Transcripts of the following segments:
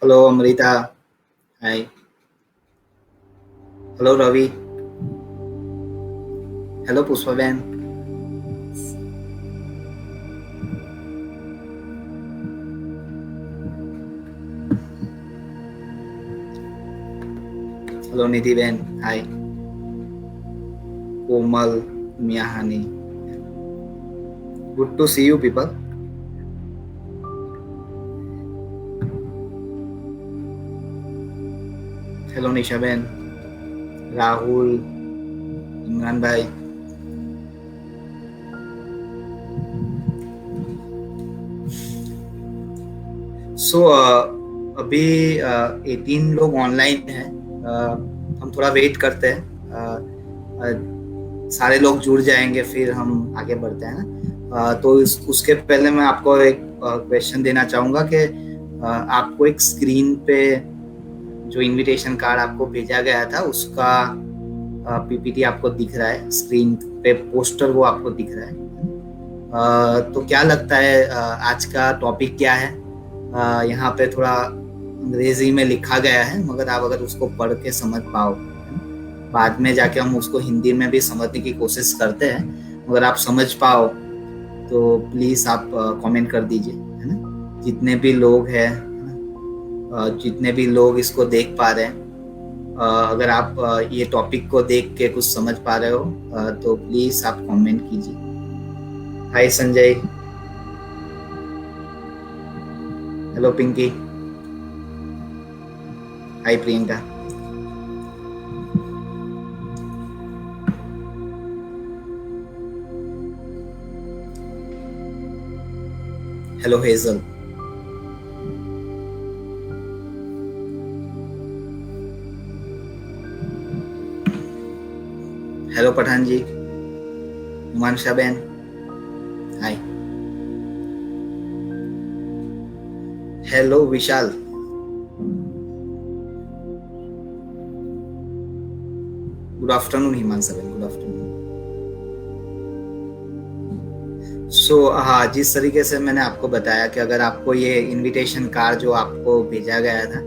Hello Amrita. Hi. Hello Ravi. Hello Pushpa बहन। Hello Nidhi बहन। Hi. Komal. मियाहानी। Good to see you people. Hello Nisha बहन। राहुल। इमरान भाई। सो अभी 18 लोग ऑनलाइन हैं। हम थोड़ा वेट करते हैं। सारे लोग जुड़ जाएंगे फिर हम आगे बढ़ते हैं ना। तो उसके पहले मैं आपको एक क्वेश्चन देना चाहूंगा कि आपको एक स्क्रीन पे जो इनविटेशन कार्ड आपको भेजा गया था उसका पीपीटी आपको दिख रहा है, स्क्रीन पे पोस्टर वो आपको दिख रहा है। तो क्या लगता है आज का टॉपिक क्या है? यहाँ पे थोड़ा अंग्रेजी में लिखा गया है, मगर आप अगर उसको पढ़ के समझ पाओ, बाद में जाके हम उसको हिंदी में भी समझने की कोशिश करते हैं। अगर आप समझ पाओ तो प्लीज आप कमेंट कर दीजिए, है ना। जितने भी लोग हैं, जितने भी लोग इसको देख पा रहे हैं, अगर आप ये टॉपिक को देख के कुछ समझ पा रहे हो तो प्लीज आप कमेंट कीजिए। Hi Sanjay. Hello Pinky. Hi Priyanka. Hello Hazel. Hello Pathan ji. Himansha बहन। Hi. Hello Vishal. Good afternoon Himansha बहन, गुड आफ्टरनून। हाँ, जिस तरीके से मैंने आपको बताया कि अगर आपको ये इनविटेशन कार्ड जो आपको भेजा गया था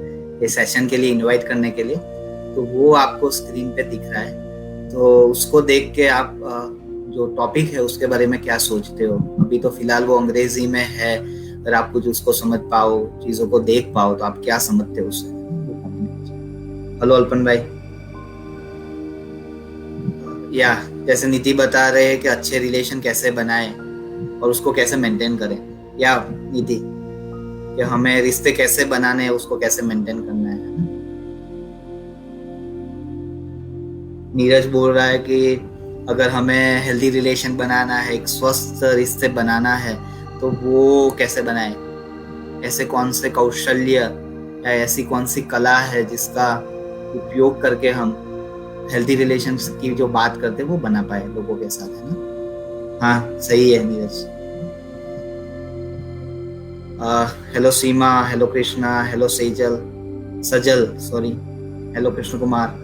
ये सेशन के लिए इनवाइट करने के लिए, तो वो आपको स्क्रीन पे दिख रहा है। तो उसको देख के आप जो टॉपिक है उसके बारे में क्या सोचते हो? अभी तो फिलहाल वो अंग्रेजी में है। अगर आप कुछ उसको समझ पाओ, चीजों को देख पाओ, तो आप क्या समझते हो उससे? हेलो अल्पन भाई। या जैसे नीति बता रहे हैं कि अच्छे रिलेशन कैसे बनाएं और उसको कैसे मेंटेन करें। या नीति, कि हमें रिश्ते कैसे बनाने हैं, उसको कैसे मेंटेन करना है ना? नीरज बोल रहा है कि अगर हमें हेल्दी रिलेशन बनाना है, एक स्वस्थ रिश्ते बनाना है, तो वो कैसे बनाए? ऐसे कौन से कौशल्य या ऐसी कौन सी कला है जिसका उपयोग करके हम हेल्दी रिलेशन की जो बात करते हैं वो बना पाए लोगों के साथ, है ना। हाँ सही है Neeraj. Hello Seema. Hello Krishna. Hello Sejal. Sajal sorry. Hello Krishna Kumar.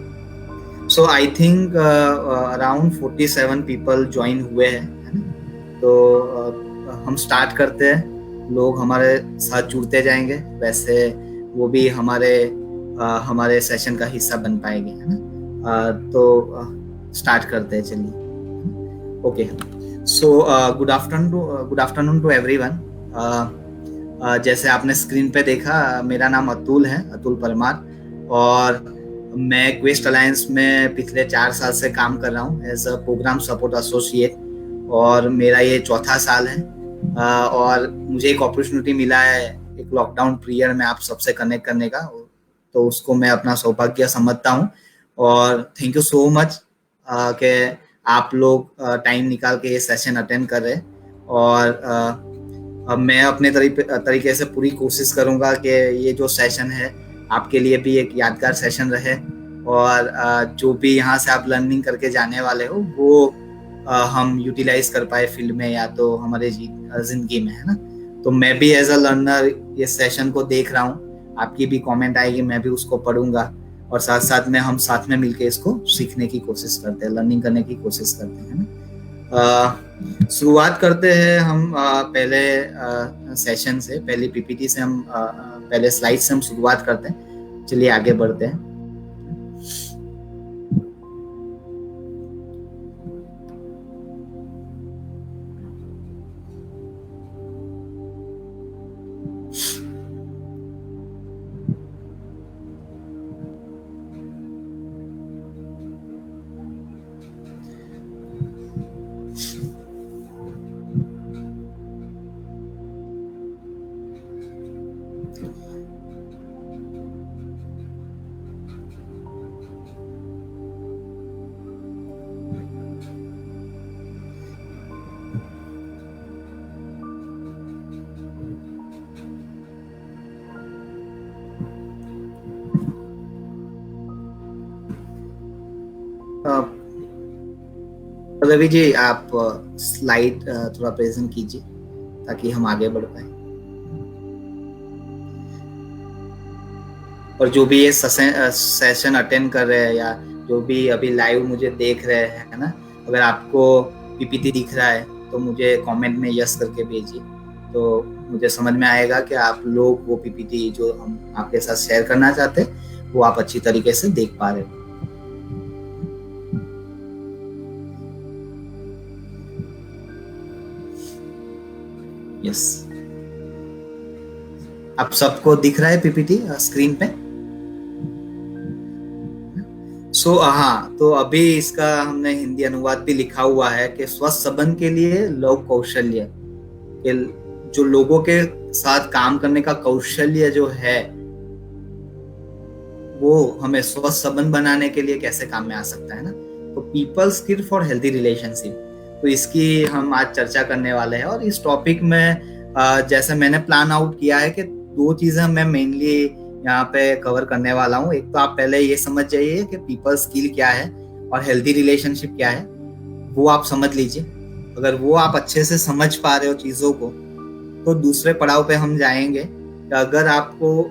So I think around 47 people join हुए हैं, है ना? तो हम स्टार्ट करते हैं। लोग हमारे साथ जुड़ते जाएंगे, वैसे वो भी हमारे सेशन का हिस्सा बन पाएंगे, है ना। तो स्टार्ट करते हैं, चलिए। Okay. So good afternoon to everyone. जैसे आपने स्क्रीन पे देखा, मेरा नाम अतुल है, अतुल परमार। और मैं क्वेस्ट अलायंस में पिछले 4 साल से काम कर रहा हूँ as a program support associate. और मेरा ये चौथा साल है। और मुझे एक अपॉर्चुनिटी मिला है एक लॉकडाउन पीरियड में आप सबसे कनेक्ट करने का। तो उसको मैं अपना सौभाग्य समझता हूँ। और थैंक यू सो मच कि आप लोग टाइम निकाल के ये सेशन अटेंड कर रहे हैं। और अब मैं अपने तरीके से पूरी कोशिश करूंगा कि ये जो सेशन है आपके लिए भी एक यादगार सेशन रहे। और जो भी यहाँ से आप लर्निंग करके जाने वाले हो वो हम यूटिलाइज कर पाए फील्ड में या तो हमारे जिंदगी में, है ना। तो मैं भी एज अ लर्नर ये सेशन को देख रहा हूँ। आपकी भी कमेंट आएगी, मैं भी उसको पढ़ूंगा। और साथ साथ में हम साथ में मिलके इसको सीखने की कोशिश करते हैं, लर्निंग करने की कोशिश करते हैं, है ना। शुरुआत करते हैं हम पहले सेशन से, पहली पीपीटी से हम पहले स्लाइड से हम शुरुआत करते हैं। चलिए आगे बढ़ते हैं। रवि जी, आप स्लाइड थोड़ा प्रेजेंट कीजिए ताकि हम आगे बढ़ पाए। और जो भी ये सेशन अटेंड कर रहे हैं या जो भी अभी लाइव मुझे देख रहे हैं, है ना, अगर आपको पीपीटी दिख रहा है तो मुझे कमेंट में यस करके भेजिए, तो मुझे समझ में आएगा कि आप लोग वो पीपीटी जो हम आपके साथ शेयर करना चाहते हैं वो आप अच्छी तरीके से देख पा रहे हो। यस, आप सबको दिख रहा है पीपीटी स्क्रीन पे? हाँ, तो अभी इसका हमने हिंदी अनुवाद भी लिखा हुआ है कि स्वस्थ संबंध के लिए लोक कौशल्य, जो लोगों के साथ काम करने का कौशल्य जो है वो हमें स्वस्थ संबंध बनाने के लिए कैसे काम में आ सकता है ना। तो people skill for healthy relationship, तो इसकी हम आज चर्चा करने वाले हैं। और इस टॉपिक में जैसे मैंने प्लान आउट किया है कि 2 चीजें मैं मेनली यहाँ पे कवर करने वाला हूँ। एक तो आप पहले ये समझ जाइए कि पीपल स्किल क्या है और हेल्थी रिलेशनशिप क्या है, वो आप समझ लीजिए। अगर वो आप अच्छे से समझ पा रहे हो चीजों को, तो दूसरे पड़ाव पे हम जाएंगे। अगर आपको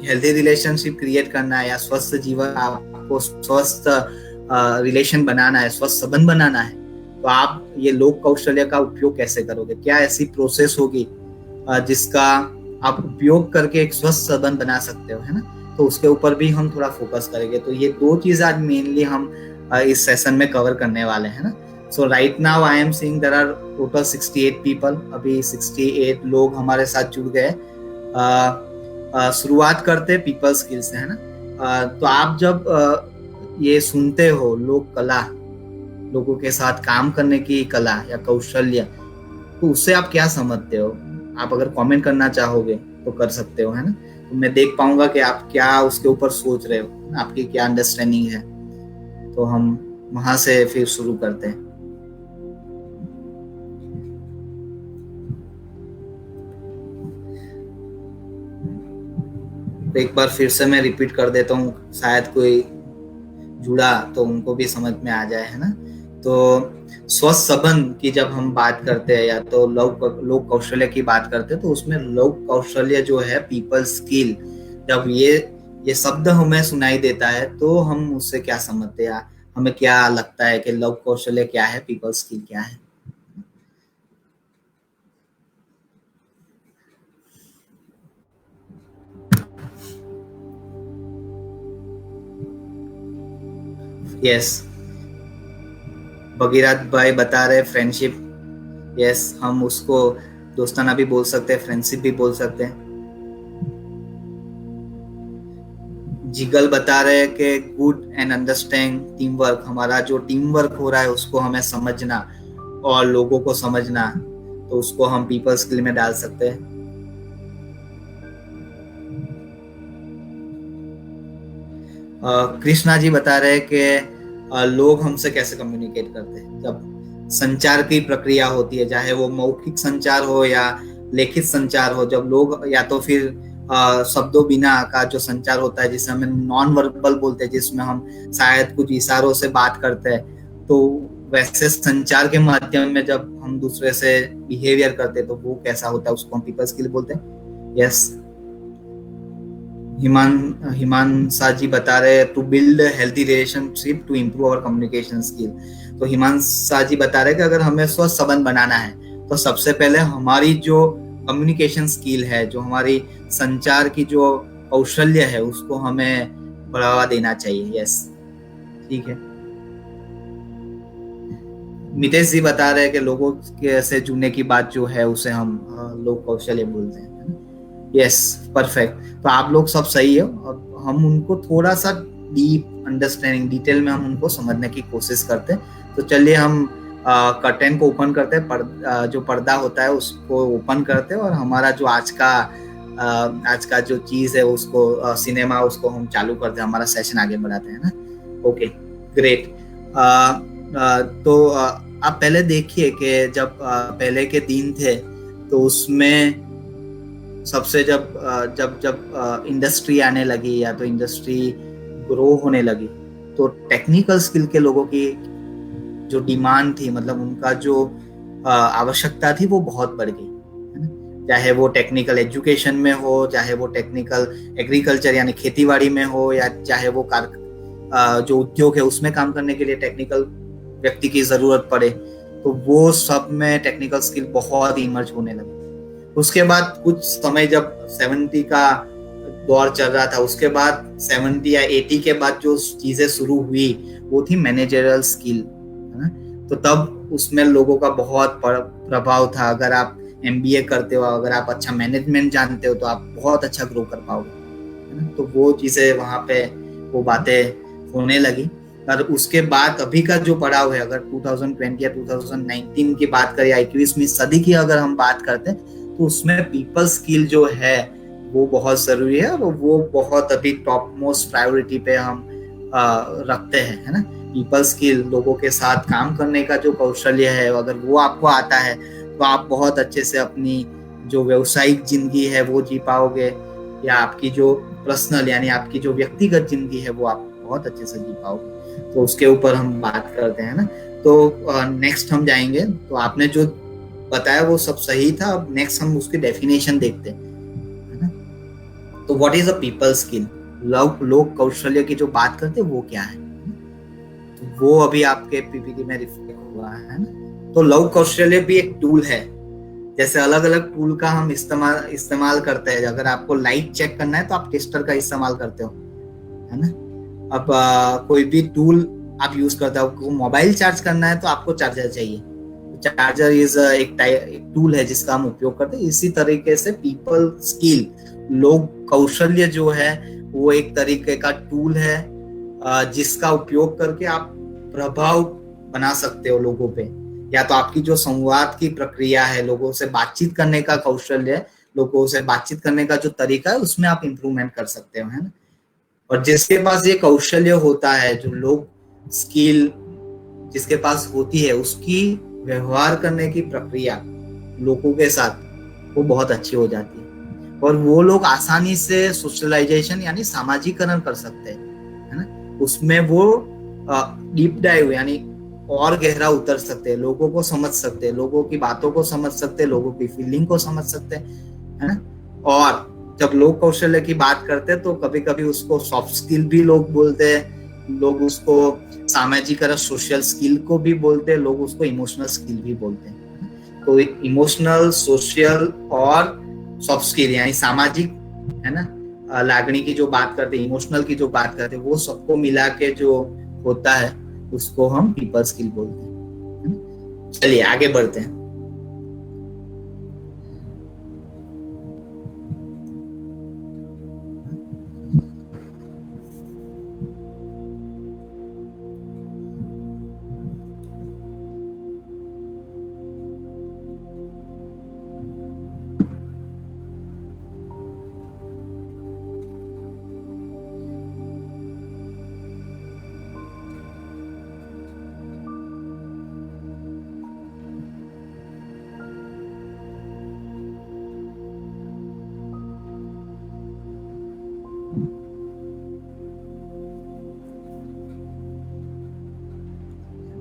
हेल्थी रिलेशनशिप क्रिएट करना है या स्वस्थ जीवन, आपको स्वस्थ रिलेशन बनाना है, स्वस्थ संबंध बनाना है, तो आप ये लोक कौशल्य का उपयोग कैसे करोगे? क्या ऐसी प्रोसेस होगी जिसका आप उपयोग करके एक स्वस्थ संबंध बना सकते हो, है ना? तो उसके ऊपर भी हम थोड़ा फोकस करेंगे। तो ये 2 चीज आज मेनली हम इस सेशन में कवर करने वाले हैं ना। So right now I am seeing there are total 68 people. अभी 68 लोग हमारे साथ जुड़ गए। शुरुआत करते पीपल स्किल से, है ना। तो आप जब ये सुनते हो लोक कला, लोगों के साथ काम करने की कला या कौशल्य, तो उससे आप क्या समझते हो? आप अगर कमेंट करना चाहोगे तो कर सकते हो, है ना। तो मैं देख पाऊंगा कि आप क्या उसके ऊपर सोच रहे हो, आपकी क्या अंडरस्टैंडिंग है। तो हम वहां से फिर शुरू करते हैं। तो एक बार फिर से मैं रिपीट कर देता हूँ, शायद कोई जुड़ा तो उनको भी समझ में आ जाए, है ना। तो स्वस्थ संबंध की जब हम बात करते हैं या तो लोक कौशल्य की बात करते हैं, तो उसमें लोक कौशल्य जो है पीपल स्किल, जब ये शब्द हमें सुनाई देता है तो हम उससे क्या समझते हैं, हमें क्या लगता है कि लोक कौशल्य क्या है, पीपल स्किल क्या है? यस, भगीरथ भाई बता रहे फ्रेंडशिप। यस, हम उसको दोस्ताना भी बोल सकते हैं, फ्रेंडशिप भी बोल सकते हैं। जिगल बता रहे हैं कि good and understand team work, हमारा जो टीम वर्क हो रहा है उसको हमें समझना और लोगों को समझना, तो उसको हम पीपल स्किल में डाल सकते हैं। कृष्णा जी बता रहे हैं कि लोग हमसे कैसे कम्युनिकेट करते हैं जब संचार की प्रक्रिया होती है, चाहे वो मौखिक संचार हो या लिखित संचार हो, जब लोग या तो फिर शब्दों बिना का जो संचार होता है जिसे हम नॉन वर्बल बोलते हैं, जिसमें हम शायद कुछ इशारों से बात करते हैं, तो वैसे संचार के माध्यम में जब हम दूसरे से बिहेवियर करते हैं तो वो कैसा होता है, उसको हम पीपल स्किल बोलते हैं। यस, हिमांशा जी बता रहे हैं to build healthy relationship to improve our communication skill. तो हिमांशा जी बता रहे हैं कि अगर हमें स्वस्थ संबंध बनाना है तो सबसे पहले हमारी जो कम्युनिकेशन स्किल है, जो हमारी संचार की जो कौशल्य है, उसको हमें बढ़ावा देना चाहिए। यस, ठीक है। मितेश जी बता रहे हैं कि लोगों के से जुड़ने की बात जो है उसे हम लोग कौशल्य बोलते हैं। Yes, perfect. तो आप लोग सब सही है, और हम उनको थोड़ा सा डीप अंडरस्टैंडिंग, डिटेल में हम उनको समझने की कोशिश करते हैं। तो चलिए हम कर्टेन को ओपन करते हैं, जो पर्दा होता है उसको ओपन करते हैं, और हमारा जो आज का जो चीज है उसको सिनेमा, उसको हम चालू करते हैं, हमारा सेशन आगे बढ़ाते हैं ना। Okay, great. तो आप पहले देखिए कि जब पहले के दिन थे तो उसमें सबसे जब जब इंडस्ट्री आने लगी या तो इंडस्ट्री ग्रो होने लगी, तो टेक्निकल स्किल के लोगों की जो डिमांड थी, मतलब उनका जो आवश्यकता थी वो बहुत बढ़ गई, है ना। चाहे वो टेक्निकल एजुकेशन में हो, चाहे वो टेक्निकल एग्रीकल्चर यानी खेतीबाड़ी में हो, या चाहे वो जो उद्योग है उसमें काम करने के लिए टेक्निकल व्यक्ति की जरूरत पड़े, तो वो सब में टेक्निकल स्किल बहुत इमर्ज होने लगे। उसके बाद कुछ समय जब 70 का दौर चल रहा था, उसके बाद 70 या 80 के बाद जो चीजें शुरू हुई वो थी मैनेजरियल स्किल, है ना। तो तब उसमें लोगों का बहुत प्रभाव था। अगर आप MBA करते हो, अगर आप अच्छा मैनेजमेंट जानते हो, तो आप बहुत अच्छा ग्रो कर पाओगे, है ना। तो वो चीजें वहां पे वो बातें होने लगी। और उसके बाद अभी का जो पड़ाव है, अगर 2020 या 2019 की बात करें, 21वीं सदी की अगर हम बात करते हैं, तो उसमें पीपल स्किल जो है वो बहुत जरूरी है, और वो बहुत अभी टॉप मोस्ट प्रायोरिटी पे हम रखते हैं, है ना। पीपल स्किल, लोगों के साथ काम करने का जो कौशल्य है, अगर वो आपको आता है तो आप बहुत अच्छे से अपनी जो व्यवसायिक जिंदगी है वो जी पाओगे, या आपकी जो पर्सनल यानी आपकी जो व्यक्तिगत जिंदगी है वो आप बहुत अच्छे से जी पाओगे। तो उसके ऊपर हम बात करते हैं ना। तो नेक्स्ट हम जाएंगे। तो आपने जो बताया वो सब सही था। अब नेक्स्ट हम उसकी डेफिनेशन देखते हैं, है ना। तो what is a people skill, लोक कौशल्य की जो बात करते हैं वो क्या है, तो वो अभी आपके PPT में रिफ्लेक्ट हुआ है ना। तो लोक कौशल्य भी एक टूल है। जैसे अलग अलग टूल का हम इस्तेमाल करते हैं। अगर आपको लाइट चेक करना है तो आप टेस्टर का इस्तेमाल करते हो, है ना। अब कोई भी टूल आप यूज करते हो, आपको मोबाइल चार्ज करना है तो आपको चार्जर चाहिए। चार्जर इज एक टूल है जिसका हम उपयोग करते हैं। इसी तरीके से पीपल स्किल, लोग कौशल्य जो है वो एक तरीके का टूल है, जिसका उपयोग करके आप प्रभाव बना सकते हो लोगों पे। या तो आपकी जो संवाद की प्रक्रिया है, लोगों से बातचीत करने का कौशल्य है, लोगों से बातचीत करने का जो तरीका है, उसमें आप इंप्रूवमेंट कर सकते हो, है ना। और जिसके पास ये कौशल्य होता है, जो लोग स्किल जिसके पास होती है, उसकी व्यवहार करने की प्रक्रिया लोगों के साथ वो बहुत अच्छी हो जाती है, और वो लोग आसानी से सोशलाइजेशन यानी सामाजिकरण कर सकते हैं, है ना। उसमें वो डीप डाइव यानी और गहरा उतर सकते हैं, लोगों को समझ सकते हैं, लोगों की बातों को समझ सकते हैं, लोगों की फीलिंग को समझ सकते हैं, है ना। और जब लोक कौशल्य की बात करते हैं तो कभी कभी उसको सॉफ्ट स्किल भी लोग बोलते हैं, लोग उसको सामाजिक सोशल स्किल को भी बोलते हैं, लोग उसको इमोशनल स्किल भी बोलते हैं। तो इमोशनल, सोशल और सॉफ्ट स्किल यानी सामाजिक, है ना, लागणी की जो बात करते हैं, इमोशनल की जो बात करते हैं, वो सबको मिला के जो होता है उसको हम पीपल स्किल बोलते हैं। चलिए आगे बढ़ते हैं।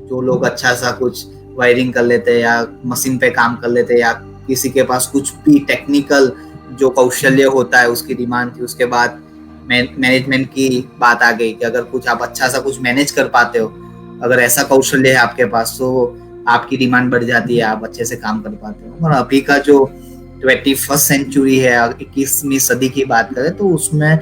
जो लोग अच्छा सा कुछ वायरिंग कर लेते हैं, या मशीन पे काम कर लेते हैं, या किसी के पास कुछ भी टेक्निकल जो कौशल्य होता है उसकी डिमांड थी, उसके बाद मैनेजमेंट की बात आ गई कि अगर कुछ आप अच्छा सा कुछ मैनेज कर पाते हो, अगर ऐसा कौशल्य है आपके पास, तो आपकी डिमांड बढ़ जाती है, आप अच्छे से काम कर पाते हो। और अभी का जो 21st सेंचुरी है, 21वीं सदी की बात करें, तो उसमें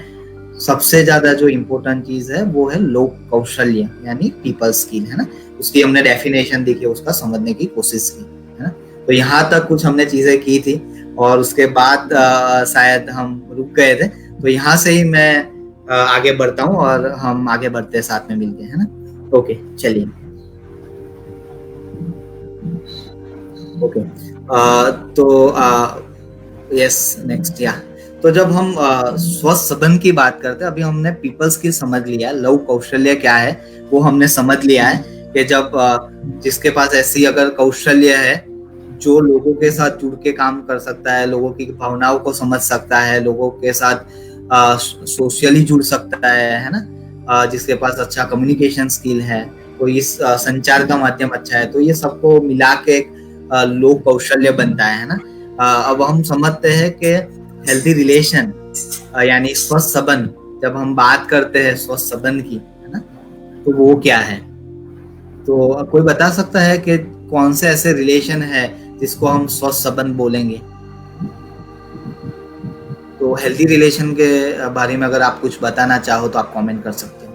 सबसे ज्यादा जो इम्पोर्टेंट चीज है वो है लोक कौशल्य, यानी पीपल स्किल, है ना। उसकी हमने डेफिनेशन देखी, उसका समझने की कोशिश की, है ना। तो यहाँ तक कुछ हमने चीजें की थी, और उसके बाद शायद हम रुक गए थे। तो यहाँ से ही मैं आगे बढ़ता हूँ, और हम आगे बढ़ते हैं साथ में मिलके, है ना। ओके, चलिए। ओके, तो यस, नेक्स्ट, या। तो जब हम स्वस्थ संबंध की बात करते हैं, अभी हमने पीपल्स की समझ लिया, लव कौशल्य क्या है वो हमने समझ लिया है, कि जब जिसके पास ऐसी अगर कौशल्य है, जो लोगों के साथ जुड़ के काम कर सकता है, लोगों की भावनाओं को समझ सकता है, लोगों के साथ सोशली जुड़ सकता है ना, जिसके पास अच्छा कम्युनिकेशन स्किल है, कोई इस संचार का माध्यम अच्छा है, तो ये सबको मिला के एक लोक कौशल्य बनता है ना। अब हम समझते हैं कि हेल्दी रिलेशन, यानी स्वस्थ संबंध, जब हम बात करते हैं स्वस्थ संबंध की, है ना, तो वो क्या है। तो कोई बता सकता है कि कौन से ऐसे रिलेशन है जिसको हम स्वस्थ संबंध बोलेंगे। तो हेल्दी रिलेशन के बारे में अगर आप कुछ बताना चाहो तो आप कमेंट कर सकते हो।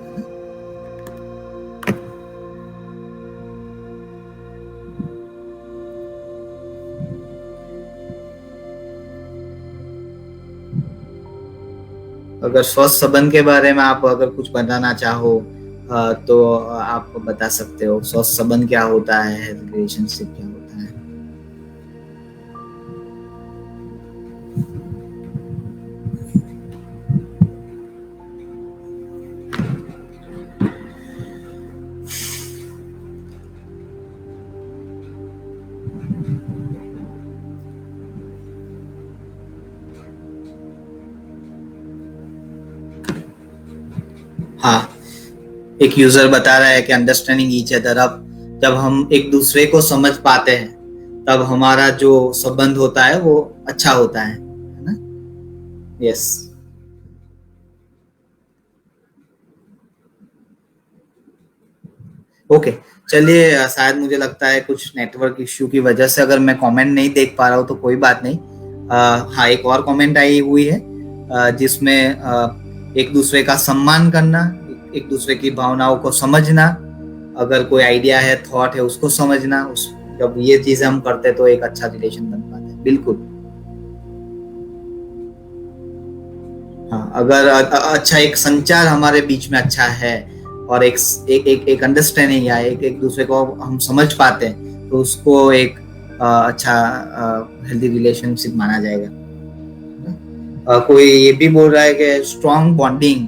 अगर स्वस्थ संबंध के बारे में आप अगर कुछ बताना चाहो तो आप बता सकते हो। स्वस्थ संबंध क्या होता है, रिलेशनशिप क्या होता है। हाँ, एक यूजर बता रहा है कि अंडरस्टैंडिंग ईच अदर। अब जब हम एक दूसरे को समझ पाते हैं, तब हमारा जो संबंध होता है वो अच्छा होता है ना। यस। ओके, चलिए। शायद मुझे लगता है कुछ नेटवर्क इश्यू की वजह से अगर मैं कमेंट नहीं देख पा रहा हूँ तो कोई बात नहीं। हाँ, एक और कमेंट आई हुई है जिसमें एक दूसरे का सम्मान करना, एक दूसरे की भावनाओं को समझना, अगर कोई आइडिया है, थॉट है, उसको समझना। जब ये चीजें हम करते हैं तो एक अच्छा रिलेशन बन पाता है। बिल्कुल। हाँ, अगर अच्छा एक संचार हमारे बीच में अच्छा है, और एक अंडरस्टैंडिंग, या एक दूसरे को हम समझ पाते हैं, तो उसको एक अच्छा हेल्दी रिलेशनशिप माना जाएगा। कोई ये भी बोल रहा है कि स्ट्रॉन्ग बॉन्डिंग,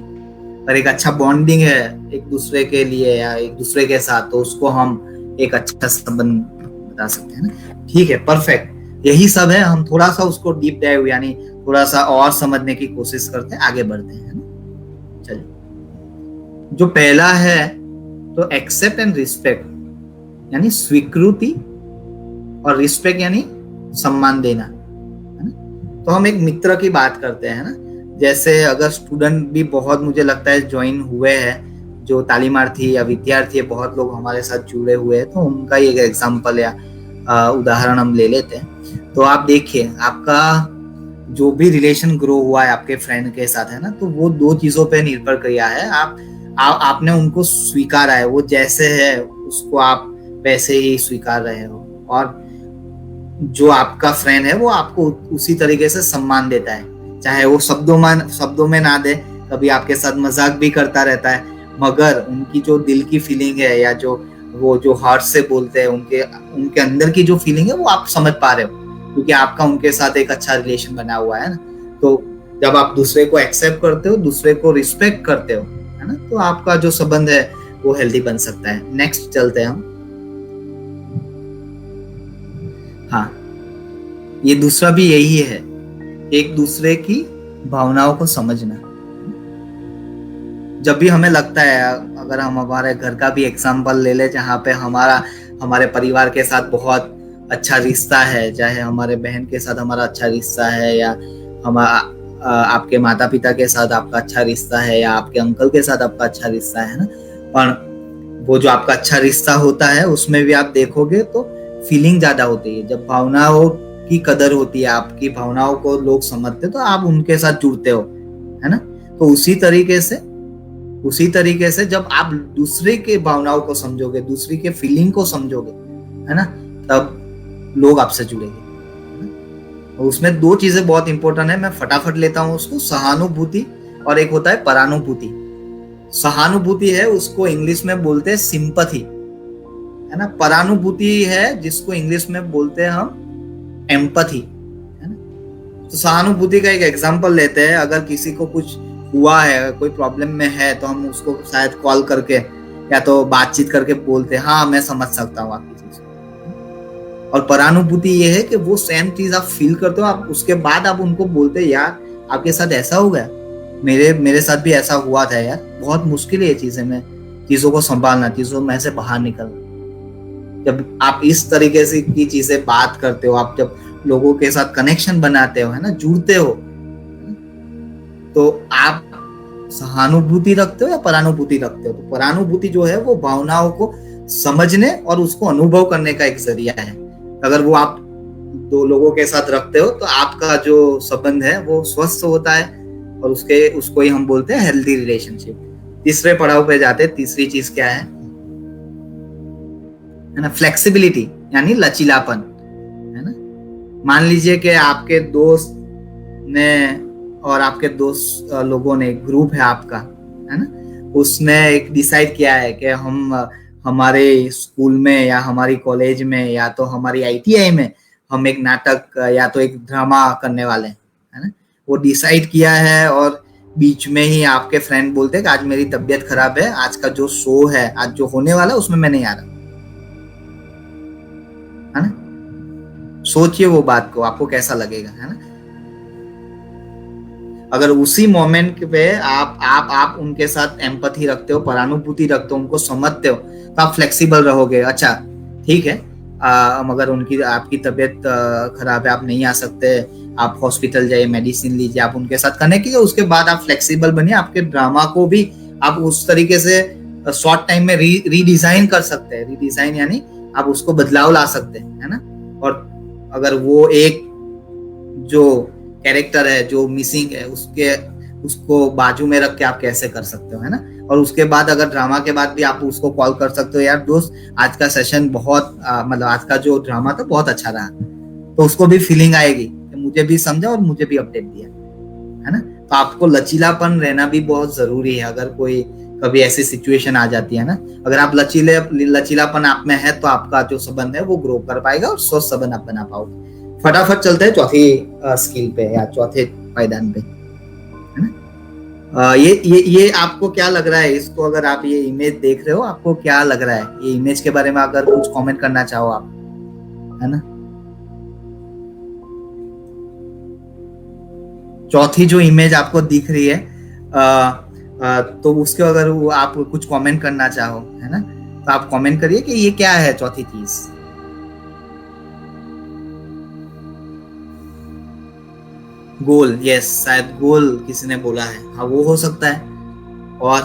और एक अच्छा बॉन्डिंग है एक दूसरे के लिए या एक दूसरे के साथ, तो उसको हम एक अच्छा संबंध बता सकते हैं ना। ठीक है, परफेक्ट, यही सब है। हम थोड़ा सा उसको डीप डाइव, यानी थोड़ा सा और समझने की कोशिश करते हैं, आगे बढ़ते हैं ना। चलिए, जो पहला है तो एक्सेप्ट एंड रिस्पेक्ट, यानी स्वीकृति, और रिस्पेक्ट यानी सम्मान देना, है ना। तो हम एक मित्र की बात करते हैं ना, जैसे अगर स्टूडेंट भी बहुत, मुझे लगता है, ज्वाइन हुए हैं, जो तालीमार्थी या विद्यार्थी है, बहुत लोग हमारे साथ जुड़े हुए हैं, तो उनका एक एग्जाम्पल या उदाहरण हम ले लेते हैं। तो आप देखिए, आपका जो भी रिलेशन ग्रो हुआ है आपके फ्रेंड के साथ, है ना, तो वो दो चीजों पे निर्भर किया है। आपने उनको स्वीकारा है, वो जैसे है उसको आप वैसे ही स्वीकार रहे हो, और जो आपका फ्रेंड है वो आपको उसी तरीके से सम्मान देता है, चाहे वो शब्दों में ना दे, कभी आपके साथ मजाक भी करता रहता है, मगर उनकी जो दिल की फीलिंग है, या जो वो जो हार्ट से बोलते हैं, उनके उनके अंदर की जो फीलिंग है वो आप समझ पा रहे हो, क्योंकि आपका उनके साथ एक अच्छा रिलेशन बना हुआ है ना। तो जब आप दूसरे को एक्सेप्ट करते हो, दूसरे को रिस्पेक्ट करते हो, है ना, तो आपका जो संबंध है वो हेल्दी बन सकता है। नेक्स्ट चलते हैं हम। हाँ, ये दूसरा भी यही है, एक दूसरे की भावनाओं को समझना। जब भी हमें लगता है, अगर हम हमारे घर का भी एग्जाम्पल ले ले, जहाँ पे हमारे परिवार के साथ बहुत अच्छा रिश्ता है, चाहे हमारे बहन के साथ हमारा अच्छा रिश्ता है, या हमारा आपके माता पिता के साथ आपका अच्छा रिश्ता है या आपके अंकल के साथ आपका अच्छा रिश्ता है ना, पर वो जो आपका अच्छा रिश्ता होता है उसमें भी आप देखोगे तो फीलिंग ज्यादा होती है। जब भावनाओं की कदर होती है, आपकी भावनाओं को लोग समझते तो आप उनके साथ जुड़ते हो, है ना। तो उसी तरीके से जब आप दूसरे के भावनाओं को समझोगे, दूसरे के फीलिंग को समझोगे, है ना, तब लोग आपसे जुड़ेंगे। उसमें दो चीजें बहुत इंपॉर्टेंट है, मैं फटाफट लेता हूँ उसको। सहानुभूति और एक होता है परानुभूति। सहानुभूति है, उसको इंग्लिश में बोलते हैं सिंपैथी, है ना। परानुभूति है जिसको इंग्लिश में बोलते हैं हम एम्पैथी, है ना। तो सहानुभूति का एक एग्जांपल लेते हैं। अगर किसी को कुछ हुआ है, कोई प्रॉब्लम में है, तो हम उसको शायद कॉल करके या तो बातचीत करके बोलते हैं हाँ मैं समझ सकता हूँ आपकी चीज। और परानुभूति ये है कि वो सेम चीज आप फील करते हो, आप उसके बाद आप उनको बोलते हैं यार आपके साथ ऐसा हो गया, मेरे साथ भी ऐसा हुआ था यार, बहुत मुश्किल है ये चीजें में, चीजों को संभालना, चीजों में से बाहर निकलना। जब आप इस तरीके से की चीजें बात करते हो, आप जब लोगों के साथ कनेक्शन बनाते हो, है ना, जुड़ते हो, तो आप सहानुभूति रखते हो या परानुभूति रखते हो। तो परानुभूति जो है वो भावनाओं को समझने और उसको अनुभव करने का एक जरिया है। अगर वो आप दो लोगों के साथ रखते हो तो आपका जो संबंध है वो स्वस्थ होता है, और उसको ही हम बोलते हैं हेल्दी रिलेशनशिप। तीसरे पड़ाव पे जाते हैं। तीसरी चीज क्या है ना, फ्लेक्सिबिलिटी यानी लचीलापन, है ना। मान लीजिए कि आपके दोस्त ने और आपके दोस्त लोगों ने, ग्रुप है आपका, है ना, उसने एक डिसाइड किया है कि हम हमारे स्कूल में या हमारी कॉलेज में या तो हमारी आईटीआई में हम एक नाटक या तो एक ड्रामा करने वाले हैं, है ना। वो डिसाइड किया है और बीच में ही आपके फ्रेंड बोलते हैं कि आज मेरी तबीयत खराब है, आज का जो शो है, आज जो होने वाला है उसमें मैं नहीं आ रहा, है ना। सोचिए वो बात को, आपको कैसा लगेगा, है ना। अगर उसी मोमेंट पे आप उनके साथ एम्पैथी रखते हो, परानुभूति रखते हो, उनको समझते हो, तो आप फ्लेक्सिबल रहोगे। अच्छा ठीक है, मगर उनकी आपकी तबीयत खराब है, आप नहीं आ सकते, आप हॉस्पिटल जाइए, मेडिसिन लीजिए, आप उनके साथ कनेक्ट कीजिए, उसके बाद आप फ्लेक्सिबल बनिए। आपके ड्रामा को भी आप उस तरीके से शॉर्ट टाइम में रीडिजाइन कर सकते हैं। रीडिजाइन यानी आप उसको बदलाव ला सकते हैं, है ना। और अगर वो एक जो कैरेक्टर है जो मिसिंग है उसको बाजू में रख के आप कैसे कर सकते हो, है ना। और उसके बाद अगर ड्रामा के बाद भी आप उसको कॉल कर सकते हो, यार दोस्त आज का सेशन बहुत मतलब आज का जो ड्रामा था बहुत अच्छा रहा, तो उसको भी फीलिंग आएगी कि मुझे भी समझा और मुझे भी अपडेट दिया, है ना। तो आपको लचीलापन रहना भी बहुत जरूरी है। अगर कोई कभी ऐसी सिचुएशन आ जाती है ना, अगर आप लचीलापन आप में है तो आपका जो संबंध है वो ग्रो कर पाएगा और स्वस्थ संबंध आप बना पाओगे। फटाफट चलते हैं चौथी स्किल पे या चौथे पायदान पे, है ना। ये आपको क्या लग रहा है, इसको अगर आप ये इमेज देख रहे हो, आपको क्या लग रहा है ये इमेज के बारे में, अगर कुछ कमेंट करना चाहो आप, है ना। चौथी जो इमेज आपको दिख रही है तो उसके अगर आप कुछ कमेंट करना चाहो, है ना, तो आप कमेंट करिए कि ये क्या है चौथी चीज। गोल, यस, शायद गोल किसी ने बोला है, हाँ वो हो सकता है। और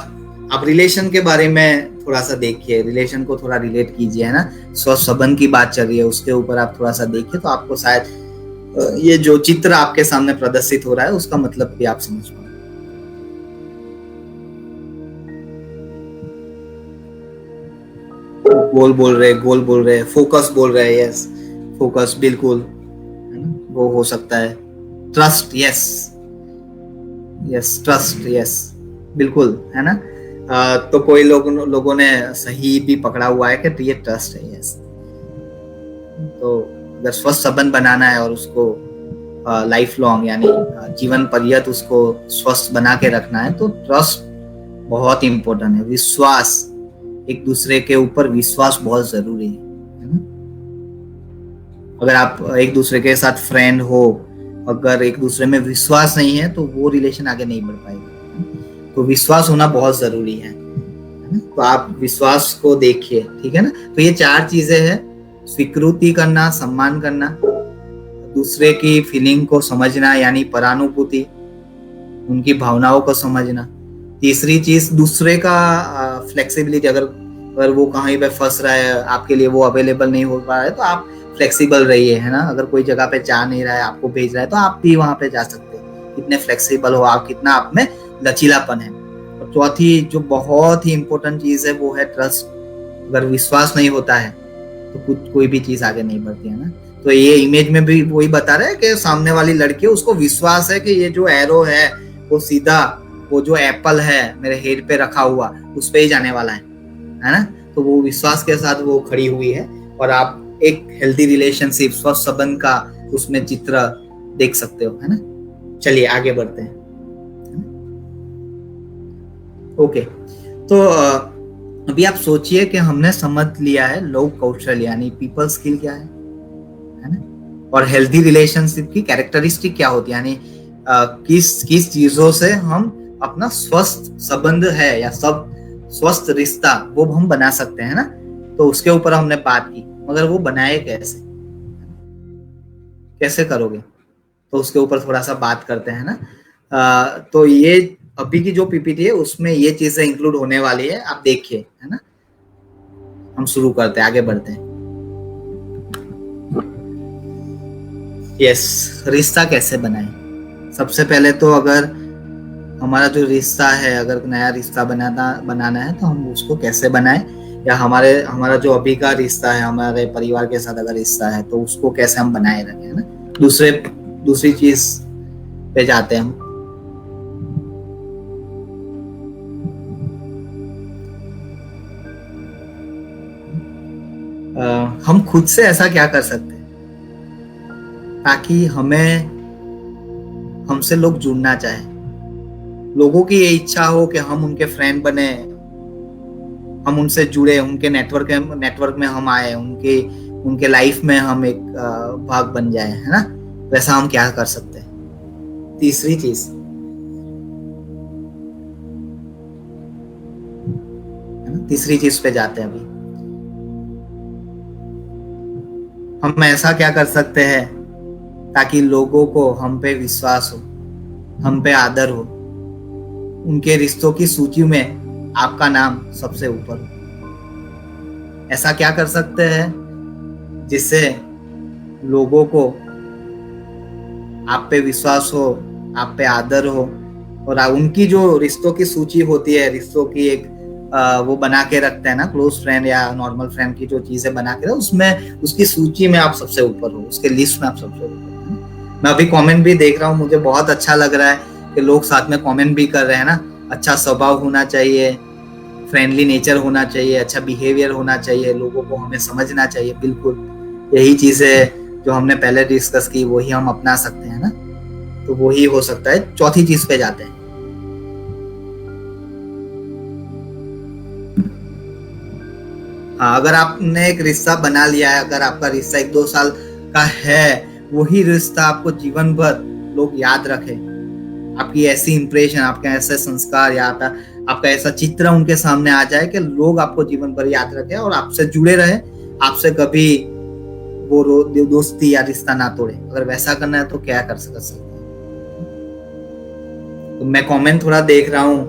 आप रिलेशन के बारे में थोड़ा सा देखिए, रिलेशन को थोड़ा रिलेट कीजिए, है ना। स्वस्थ संबंध की बात चल रही है, उसके ऊपर आप थोड़ा सा देखिए, तो आपको शायद ये जो चित्र आपके सामने प्रदर्शित हो रहा है उसका मतलब भी आप समझ पाए। गोल बोल रहे, फोकस बोल रहे, यस फोकस, बिल्कुल, है ना, वो हो सकता है। ट्रस्ट, यस ट्रस्ट, यस बिल्कुल, है ना। तो कोई लोगों ने सही भी पकड़ा हुआ है कि ये ट्रस्ट है, यस। तो अगर स्वस्थ संबंध बनाना है और उसको लाइफ लॉन्ग यानी जीवन पर्यंत उसको स्वस्थ बना के रखना है, तो ट्रस्ट बहुत इंपॉर्टेंट है। विश्वास, एक दूसरे के ऊपर विश्वास बहुत जरूरी है ना। अगर आप एक दूसरे के साथ फ्रेंड हो, अगर एक दूसरे में विश्वास नहीं है तो वो रिलेशन आगे नहीं बढ़ पाएगा। तो विश्वास होना बहुत जरूरी है, तो आप विश्वास को देखिए, ठीक है ना। तो ये चार चीजें हैं, स्वीकृति करना, सम्मान करना, दूसरे की फीलिंग को समझना यानी परानुभूति, उनकी भावनाओं को समझना। तीसरी चीज दूसरे का फ्लेक्सिबिलिटी, अगर वो कहीं पे फंस रहा है, आपके लिए वो अवेलेबल नहीं हो पा रहा है, तो आप फ्लेक्सिबल रहिए, है ना। अगर कोई जगह पे जा नहीं रहा है, आपको भेज रहा है, तो आप भी वहां पे जा सकते हैं। कितने फ्लेक्सिबल हो आप, कितना आप में लचीलापन है। और चौथी जो बहुत ही इंपॉर्टेंट चीज है वो है ट्रस्ट। अगर विश्वास नहीं होता है तो कोई भी चीज आगे नहीं बढ़ती, है ना। तो ये इमेज में भी वही बता रहा है कि सामने वाली लड़की, उसको विश्वास है कि ये जो एरो है वो सीधा वो जो एप्पल है मेरे हेड पे रखा हुआ उस पे ही जाने वाला है ना। तो वो विश्वास के साथ वो खड़ी हुई है, और आप एक हेल्दी रिलेशनशिप, स्वस्थ संबंध का उसमें चित्र देख सकते हो, है ना। चलिए आगे बढ़ते हैं। ओके, तो अभी आप सोचिए कि हमने समझ लिया है लोक कौशल यानी पीपल स्किल क्या है ना, और हेल्दी रिलेशनशिप की कैरेक्टरिस्टिक क्या होती है, यानी किस चीजों से हम अपना स्वस्थ संबंध है या सब स्वस्थ रिश्ता वो हम बना सकते हैं ना। तो उसके ऊपर हमने बात की, मगर वो बनाए कैसे करोगे, तो उसके ऊपर थोड़ा सा बात करते हैं ना। तो ये अभी की जो पीपीटी है उसमें ये चीजें इंक्लूड होने वाली है, आप देखिए, है ना। हम शुरू करते हैं, आगे बढ़ते हैं। यस, रिश्ता कैसे बनाए। सबसे पहले तो अगर हमारा जो रिश्ता है, अगर नया रिश्ता बनाना है तो हम उसको कैसे बनाए, या हमारा जो अभी का रिश्ता है हमारे परिवार के साथ अगर रिश्ता है तो उसको कैसे हम बनाए रखें, है ना। दूसरी चीज पे जाते हैं हम खुद से ऐसा क्या कर सकते हैं ताकि हमसे लोग जुड़ना चाहे, लोगों की ये इच्छा हो कि हम उनके फ्रेंड बने, हम उनसे जुड़े, उनके नेटवर्क में हम आए, उनके लाइफ में हम एक भाग बन जाए, है ना। वैसा हम क्या कर सकते हैं। तीसरी चीज, है ना, तीसरी चीज पे जाते हैं अभी। हम ऐसा क्या कर सकते हैं ताकि लोगों को हम पे विश्वास हो, हम पे आदर हो, उनके रिश्तों की सूची में आपका नाम सबसे ऊपर हो। ऐसा क्या कर सकते हैं जिससे लोगों को आप पे विश्वास हो, आप पे आदर हो, और उनकी जो रिश्तों की सूची होती है, रिश्तों की एक वो बना के रखते हैं ना, क्लोज फ्रेंड या नॉर्मल फ्रेंड की जो चीजें बना के, उसमें उसकी सूची में आप सबसे ऊपर हो, उसके लिस्ट में आप सबसे ऊपर हो। मैं अभी कमेंट भी देख रहा हूँ, मुझे बहुत अच्छा लग रहा है कि लोग साथ में कमेंट भी कर रहे हैं ना। अच्छा स्वभाव होना चाहिए, फ्रेंडली नेचर होना चाहिए, अच्छा बिहेवियर होना चाहिए, लोगों को हमें समझना चाहिए। बिल्कुल यही चीजें जो हमने पहले डिस्कस की वही हम अपना सकते हैं ना। तो वही हो सकता है। चौथी चीज पे जाते हैं। हाँ, अगर आपने एक रिश्ता बना लिया है, अगर आपका रिश्ता 1-2 साल का है, वही रिश्ता आपको जीवन भर लोग याद रखे, आपकी ऐसी इंप्रेशन, आपके ऐसे संस्कार या आपका ऐसा चित्र उनके सामने आ जाए कि लोग आपको जीवन भर याद रखे और आपसे जुड़े रहे, आपसे कभी वो दोस्ती या रिश्ता ना तोड़े। अगर वैसा करना है तो क्या कर सकते हैं। तो मैं कमेंट थोड़ा देख रहा हूँ,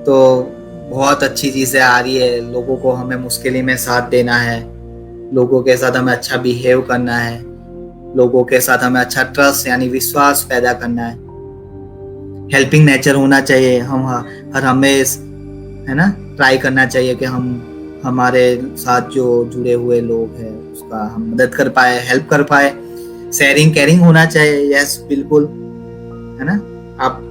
तो बहुत अच्छी चीजें आ रही है। लोगों को हमें मुश्किल में साथ देना है, लोगों के साथ हमें अच्छा बिहेव करना है, लोगों के साथ हमें अच्छा ट्रस्ट यानी विश्वास पैदा करना है, हेल्पिंग नेचर होना चाहिए। हम हर हमेशा, है ना, ट्राई करना चाहिए कि हम हमारे साथ जो जुड़े हुए लोग हैं उसका हम मदद कर पाए, हेल्प कर पाए। शेयरिंग केयरिंग होना चाहिए, यस बिल्कुल, है ना। आप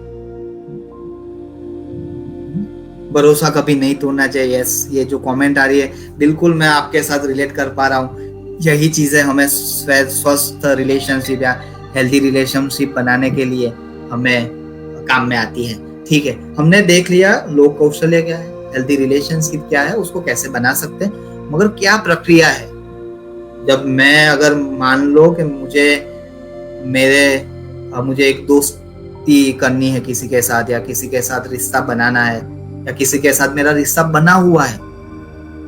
भरोसा कभी नहीं तोड़ना चाहिए, यस। ये जो कमेंट आ रही है बिल्कुल मैं आपके साथ रिलेट कर पा रहा हूँ। यही चीजें हमें स्वस्थ रिलेशनशिप या हेल्दी रिलेशनशिप बनाने के लिए हमें काम में आती है। ठीक है, हमने देख लिया लोक कौशल्य क्या है, हेल्दी रिलेशनशिप क्या है, उसको कैसे बना सकते हैं, मगर क्या प्रक्रिया है। जब मैं अगर मान लो कि मुझे एक दोस्ती करनी है किसी के साथ, या किसी के साथ रिश्ता बनाना है, या किसी के साथ मेरा रिश्ता बना हुआ है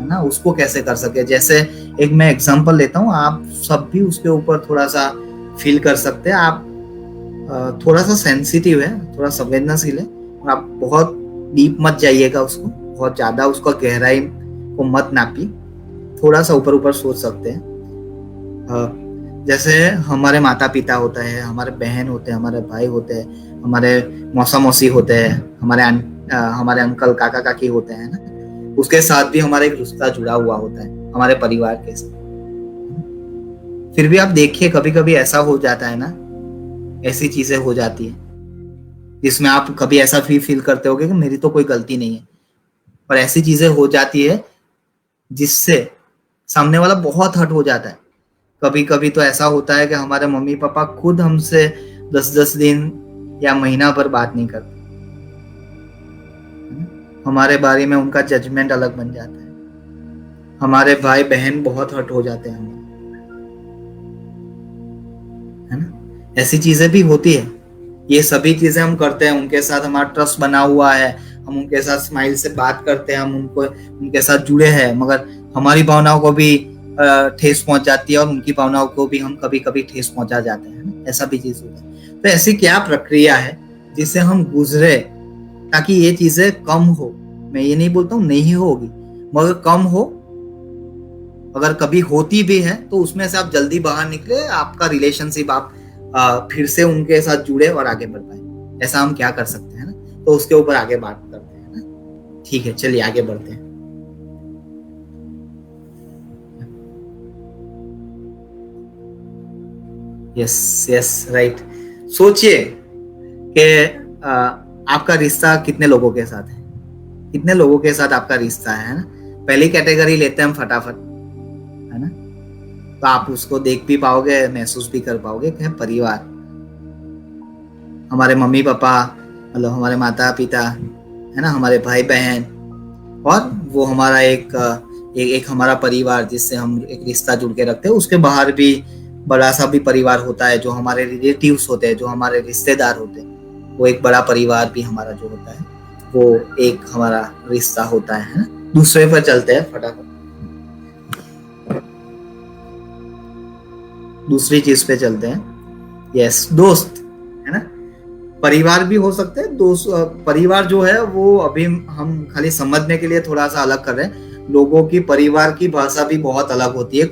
ना, उसको कैसे कर सके। जैसे एक मैं एग्जांपल लेता हूँ, आप सब भी उसके ऊपर थोड़ा सा फील कर सकते हैं। आप थोड़ा सा सेंसिटिव है, थोड़ा संवेदनशील है, और आप बहुत डीप मत जाइएगा उसको, बहुत ज्यादा उसका गहराई को मत नापिए, थोड़ा सा ऊपर ऊपर सोच सकते हैं। जैसे हमारे माता पिता होता है, हमारे बहन होते हैं, हमारे भाई होते हैं, हमारे मौसा मौसी होते हैं, हमारे अंकल काका काकी होते हैं ना, उसके साथ भी हमारा एक रिश्ता जुड़ा हुआ होता है हमारे परिवार के साथ। फिर भी आप देखिए कभी कभी ऐसा हो जाता है ना, ऐसी चीजें हो जाती है जिसमें आप कभी ऐसा फील करते होगे कि मेरी तो कोई गलती नहीं है, और ऐसी चीजें हो जाती है जिससे सामने वाला बहुत हर्ट हो जाता है। कभी कभी तो ऐसा होता है कि हमारे मम्मी पापा खुद हमसे 10-10 दिन या महीना भर बात नहीं करते, हमारे बारे में उनका जजमेंट अलग बन जाता है, हमारे भाई बहन बहुत हर्ट हो जाते हैं, है ना। ऐसी चीजें भी होती है। ये सभी चीजें हम करते हैं, उनके साथ हमारा ट्रस्ट बना हुआ है, हम उनके साथ स्माइल से बात करते हैं, हम उनके साथ जुड़े हैं, मगर हमारी भावनाओं को भी ठेस पहुंच जाती है, और उनकी भावनाओं को भी हम कभी कभी ठेस पहुंचा जाते हैं ना? ऐसा भी चीज होता है। तो ऐसी क्या प्रक्रिया है जिससे हम गुजरे ताकि ये चीजें कम हो? मैं ये नहीं बोलता हूँ नहीं होगी, मगर कम हो। अगर कभी होती भी है तो उसमें से आप जल्दी बाहर निकले, आपका रिलेशनशिप आप फिर से उनके साथ जुड़े और आगे बढ़ पाए। ऐसा हम क्या कर सकते हैं ना, तो उसके ऊपर आगे बात करते हैं ना। ठीक है, चलिए आगे बढ़ते हैं। Yes yes, right. सोचिए कि आपका रिश्ता कितने लोगों के साथ है, कितने लोगों के साथ आपका रिश्ता है ना। पहली कैटेगरी लेते हैं हम फटाफट, है ना। तो आप उसको देख भी पाओगे, महसूस भी कर पाओगे कि परिवार, हमारे मम्मी पापा, मतलब हमारे माता पिता, है ना, हमारे भाई बहन, और वो हमारा एक हमारा परिवार जिससे हम एक रिश्ता जुड़ के रखते हैं। उसके बाहर भी बड़ा सा भी परिवार होता है, जो हमारे रिलेटिव्स होते हैं, जो हमारे रिश्तेदार होते हैं, वो एक बड़ा परिवार भी हमारा जो होता है, वो एक हमारा रिश्ता होता है ना। दूसरे पर चलते हैं फटाफट, दूसरी चीज पे चलते हैं। यस, दोस्त, है ना। परिवार भी हो सकते हैं दोस्त। परिवार जो है वो अभी हम खाली समझने के लिए थोड़ा सा अलग कर रहे हैं। लोगों की परिवार की भाषा भी बहुत अलग होती है।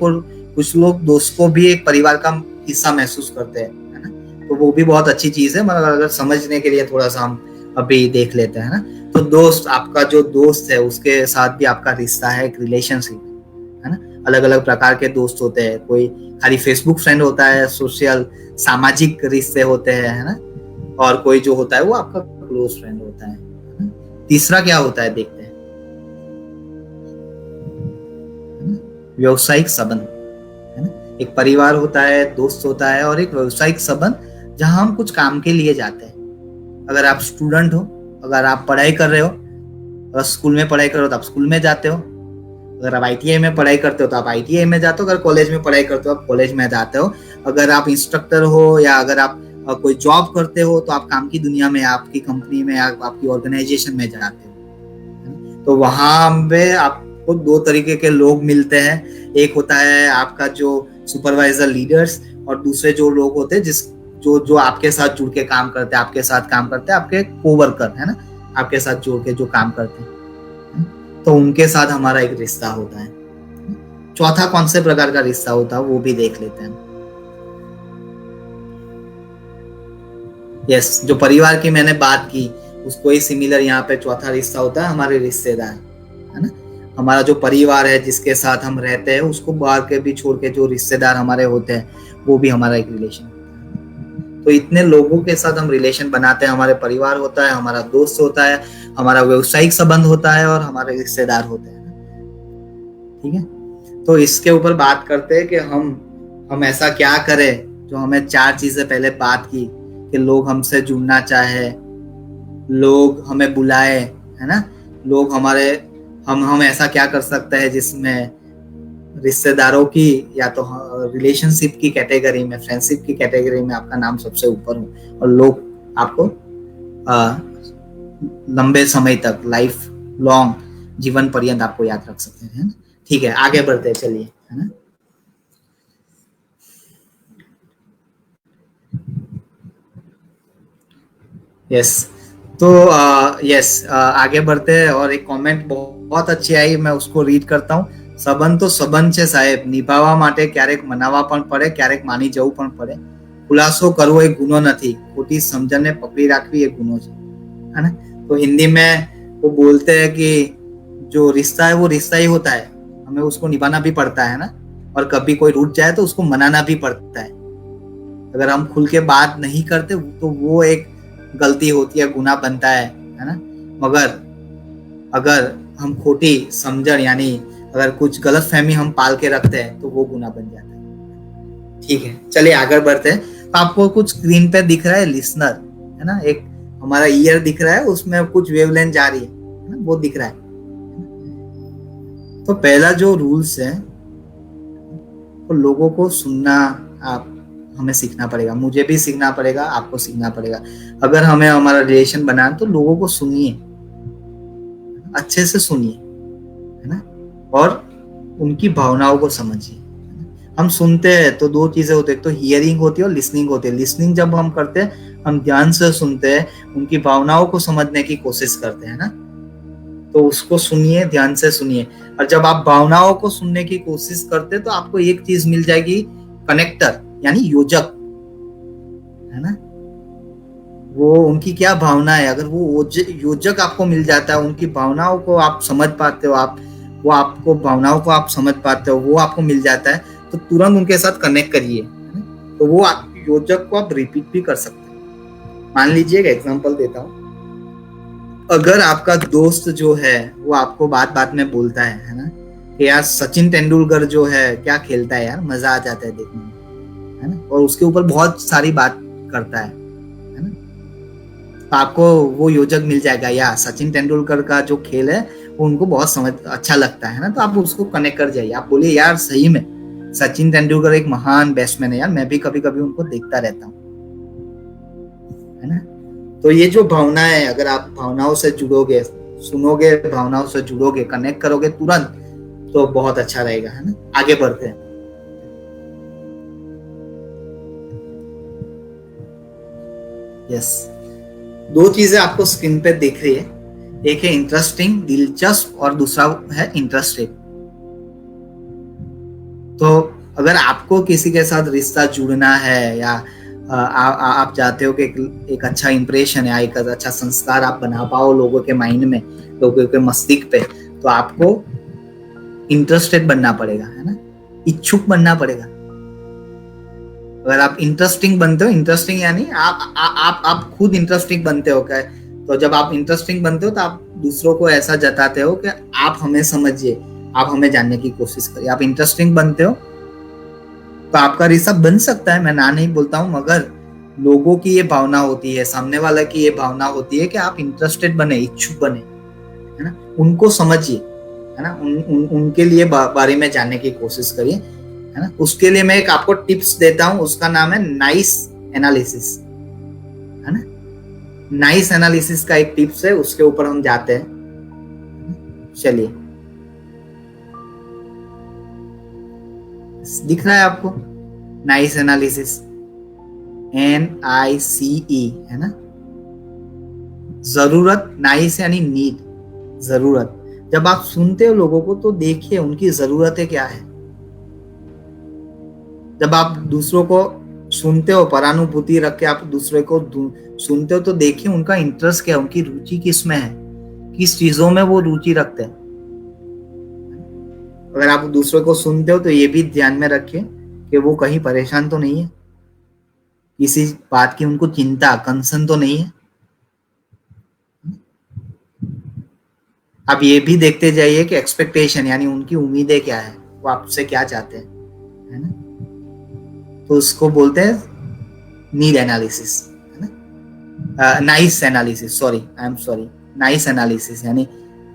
कुछ लोग दोस्त को भी एक परिवार का हिस्सा महसूस करते हैं, है ना। तो वो भी बहुत अच्छी चीज है, मगर अगर समझने के लिए थोड़ा सा हम अभी देख लेते हैं ना। तो दोस्त, आपका जो दोस्त है उसके साथ भी आपका रिश्ता है, एक रिलेशनशिप, है ना। अलग अलग प्रकार के दोस्त होते हैं, कोई खाली फेसबुक फ्रेंड होता है, सोशल सामाजिक रिश्ते होते हैं, है ना। और कोई जो होता है वो आपका क्लोज फ्रेंड होता है। तीसरा क्या होता है देखते हैं, व्यवसायिक संबंध, है ना। एक परिवार होता है, दोस्त होता है, और एक व्यवसायिक संबंध जहां हम कुछ काम के लिए जाते हैं। अगर आप स्टूडेंट हो, अगर आप पढ़ाई कर रहे हो, अगर स्कूल में पढ़ाई कर रहे हो तो आप स्कूल में जाते हो, अगर आप आईटीआई में पढ़ाई करते हो तो आप आईटीआई में जाते हो, अगर कॉलेज में पढ़ाई करते हो आप कॉलेज में जाते हो, अगर आप इंस्ट्रक्टर हो या अगर आप कोई जॉब करते हो तो आप काम की दुनिया में, आपकी कंपनी में, आपकी ऑर्गेनाइजेशन में जाते हो। तो वहां पे आपको दो तरीके के लोग मिलते हैं। एक होता है आपका जो सुपरवाइजर, लीडर्स, और दूसरे जो लोग होते हैं जो आपके साथ जुड़ के काम करते हैं, आपके साथ काम करते हैं, आपके कोवर्कर, है ना, आपके साथ जुड़ के जो काम करते हैं। तो उनके साथ हमारा एक रिश्ता होता है। चौथा कौन से प्रकार का रिश्ता होता है वो भी देख लेते हैं। यस, जो परिवार की मैंने बात की उसको ही सिमिलर यहाँ पे चौथा रिश्ता होता है हमारे रिश्तेदार, है ना। हमारा जो परिवार है जिसके साथ हम रहते हैं, उसको बाहर के भी छोड़ के जो रिश्तेदार हमारे होते हैं वो भी हमारा एक रिलेशन। तो इतने लोगों के साथ हम रिलेशन बनाते हैं। हमारे परिवार होता है, हमारा दोस्त होता है, हमारा व्यवसायिक संबंध होता है, और हमारे रिश्तेदार होते हैं। ठीक है, तो इसके ऊपर बात करते हैं कि हम ऐसा क्या करें जो हमें चार चीजें पहले बात की कि लोग हमसे जुड़ना चाहे, लोग हमें बुलाए, है ना, लोग हमारे, हम ऐसा क्या कर सकते हैं जिसमें रिश्तेदारों की या तो रिलेशनशिप की कैटेगरी में, फ्रेंडशिप की कैटेगरी में आपका नाम सबसे ऊपर हो, और लोग आपको लंबे समय तक, लाइफ लॉन्ग, जीवन पर्यंत आपको याद रख सकते हैं। ठीक है, आगे बढ़ते हैं, चलिए, है ना। यस। तो यस, आगे बढ़ते हैं और एक कमेंट बहुत अच्छी आई, मैं उसको रीड करता हूँ। સંબંધ તો સંબંધ છે સાહેબ, નિભાવવા માટે ક્યારેક મનાવવા પણ પડે, ક્યારેક માની જવું પણ પડે. ખુલાસો કરવો એ ગુનો નથી, ખોટી સમજણને પકડી રાખવી એ ગુનો છે, है ना. तो हिंदी में वो बोलते हैं कि जो रिश्ता है वो रिश्ता ही होता है, हमें उसको निभाना भी पड़ता है ना, और कभी कोई रूठ जाए तो उसको मनाना भी पड़ता है. अगर हम खुल के बात नहीं करते तो वो एक गलती होती है, गुनाह बनता है ना. मगर अगर हम खोटी समझन यानी अगर कुछ गलत फहमी हम पाल के रखते हैं तो वो गुनाह बन जाता है. ठीक है, चलिए आगे बढ़ते हैं. तो आपको कुछ स्क्रीन पे दिख रहा है लिसनर, है ना, एक हमारा ईयर दिख रहा है, उसमें कुछ वेवलेंथ जा रही है ना, वो दिख रहा है. तो पहला जो रूल्स है, तो लोगों को सुनना आप हमें सीखना पड़ेगा, मुझे भी सीखना पड़ेगा, आपको सीखना पड़ेगा. अगर हमें हमारा रिलेशन बनाना तो लोगों को सुनिए, अच्छे से सुनिए, है ना, और उनकी भावनाओं को समझिए. हम सुनते हैं तो दो चीजें होती है, तो हियरिंग होती है और लिसनिंग होती है. लिसनिंग जब हम करते हैं, हम ध्यान से सुनते हैं, उनकी भावनाओं को समझने की कोशिश करते हैं ना, तो उसको सुनिए, ध्यान से सुनिए. और जब आप भावनाओं को सुनने की कोशिश करते हैं तो आपको एक चीज मिल जाएगी, कनेक्टर यानी योजक, है ना. वो उनकी क्या भावना है, अगर वो योजक आपको मिल जाता है, उनकी भावनाओं को आप समझ पाते हो, आप वो आपको भावनाओं को आप समझ पाते हो, वो आपको मिल जाता है, तो तुरंत उनके साथ कनेक्ट करिए. तो वो आप योजक को आप रिपीट भी कर सकते हैं. मान लीजिए एक एग्जांपल देता हूँ. अगर आपका दोस्त जो है वो आपको बात बात में बोलता है ना, कि यार सचिन तेंदुलकर जो है क्या खेलता है यार, मजा आ जाता है देखने में, है ना, और उसके ऊपर बहुत सारी बात करता है ना, तो आपको वो योजक मिल जाएगा, या सचिन तेंदुलकर का जो खेल है वो उनको बहुत समझ अच्छा लगता है ना, तो आप उसको कनेक्ट कर जाइए. आप बोलिए यार सही में सचिन तेंदुलकर एक महान बैट्समैन है यार, मैं भी कभी कभी उनको देखता रहता हूँ, है ना. तो ये जो भावना है, अगर आप भावनाओं से जुड़ोगे, सुनोगे, भावनाओं से जुड़ोगे, कनेक्ट करोगे तुरंत, तो बहुत अच्छा रहेगा, है ना. आगे बढ़ते हैं. यस, दो चीजें आपको स्क्रीन पे दिख रही है, एक है इंटरेस्टिंग दिलचस्प, और दूसरा है इंटरेस्टेड. तो अगर आपको किसी के साथ रिश्ता जुड़ना है, या आप चाहते हो कि एक अच्छा इंप्रेशन या एक अच्छा संस्कार आप बना पाओ लोगों के माइंड में, लोगों के मस्तिष्क पे, तो आपको इंटरेस्टेड बनना पड़ेगा, है ना, इच्छुक बनना पड़ेगा. अगर आप इंटरेस्टिंग बनते हो, इंटरेस्टिंग यानी आप खुद इंटरेस्टिंग बनते हो क्या, तो जब आप इंटरेस्टिंग बनते हो तो आप दूसरों को ऐसा जताते हो कि आप हमें समझिए, आप हमें जानने की कोशिश करिए. आप इंटरेस्टिंग बनते हो तो आपका रिश्ता बन सकता है, मैं ना नहीं बोलता हूँ, मगर लोगों की ये भावना होती है, सामने वाले की ये भावना होती है कि आप इंटरेस्टेड बने, इच्छुक बने, है ना, उनको समझिए, है ना, उनके लिए बारे में जानने की कोशिश करिए, है ना. उसके लिए मैं एक आपको टिप्स देता हूँ, उसका नाम है नाइस एनालिसिस, है ना. नाइस एनालिसिस का एक टिप्स है, उसके ऊपर हम जाते हैं. चलिए, दिख रहा है आपको नाइस एनालिसिस, NICE, है ना. जरूरत, नाइस यानी नीड, जरूरत. जब आप सुनते हो लोगों को तो देखिए उनकी जरूरतें क्या है. जब आप दूसरों को सुनते हो, परानुभूति रख के आप दूसरे को सुनते हो, तो देखिए उनका इंटरेस्ट क्या है, उनकी रुचि किस में है, किस चीजों में वो रुचि रखते हैं. अगर आप दूसरे को सुनते हो तो ये भी ध्यान में रखिए कि वो कहीं परेशान तो नहीं है, किसी बात की उनको चिंता, कंसर्न तो नहीं है. आप ये भी देखते जाइए कि एक्सपेक्टेशन यानी उनकी उम्मीदें क्या है, वो आपसे क्या चाहते हैं, है ना. तो उसको बोलते हैं नीड एनालिसिस, है ना. Nice analysis, sorry, nice analysis यानी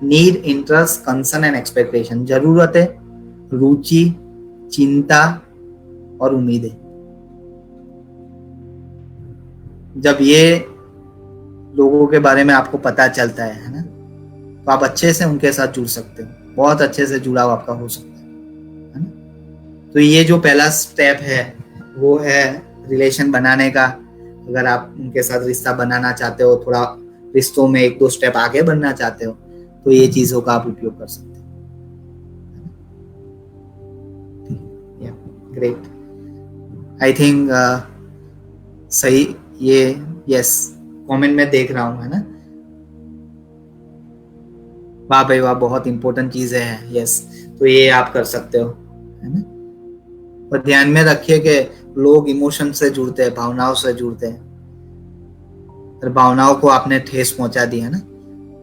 need, interest, concern and expectation. जरूरतें, रुचि, चिंता और उम्मीदें. जब ये लोगों के बारे में आपको पता चलता है ना, तो आप अच्छे से उनके साथ जुड़ सकते हो, बहुत अच्छे से जुड़ाव आपका हो सकता है ना. तो ये जो पहला स्टेप है वो है रिलेशन बनाने का, अगर आप उनके साथ रिश्ता बनाना चाहते हो, थोड़ा रिश्तों में 1-2 स्टेप आगे बढ़ना चाहते हो, तो ये चीजों का आप उपयोग कर सकते हो। ग्रेट, आई थिंक सही। ये यस, कमेंट में देख रहा हूँ, है ना। वाह भाई वाह, बहुत इंपॉर्टेंट चीजें हैं। यस, तो ये आप कर सकते हो, है ना। पर ध्यान में रखिए कि लोग इमोशन से जुड़ते हैं, भावनाओं से जुड़ते हैं। और भावनाओं को आपने ठेस पहुंचा दी, है ना,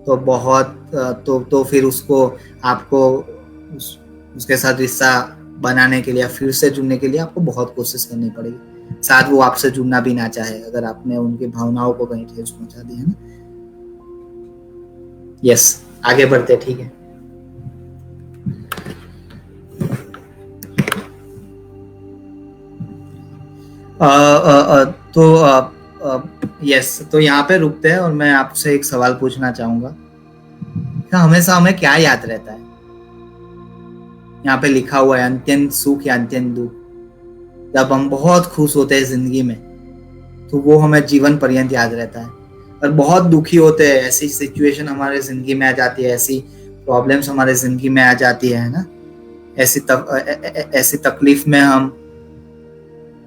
तो बहुत तो फिर उसको आपको उसके साथ रिश्ता बनाने के लिए, फिर से जुड़ने के लिए आपको बहुत कोशिश करनी पड़ेगी। साथ वो आपसे जुड़ना भी ना चाहे अगर आपने उनकी भावनाओं को कहीं ठेस पहुंचा दी, है ना। यस, आगे बढ़ते, ठीक है। तो यस, तो यहाँ पे रुकते हैं और मैं आपसे एक सवाल पूछना चाहूंगा। हमेशा हमें क्या याद रहता है? यहाँ पे लिखा हुआ है अत्यंत सुख या अत्यंत दुख। जब हम बहुत खुश होते हैं जिंदगी में, तो वो हमें जीवन पर्यंत याद रहता है। और बहुत दुखी होते हैं, ऐसी सिचुएशन हमारे जिंदगी में आ जाती है, ऐसी प्रॉब्लम्स हमारे जिंदगी में आ जाती है ना, ऐसी तकलीफ में हम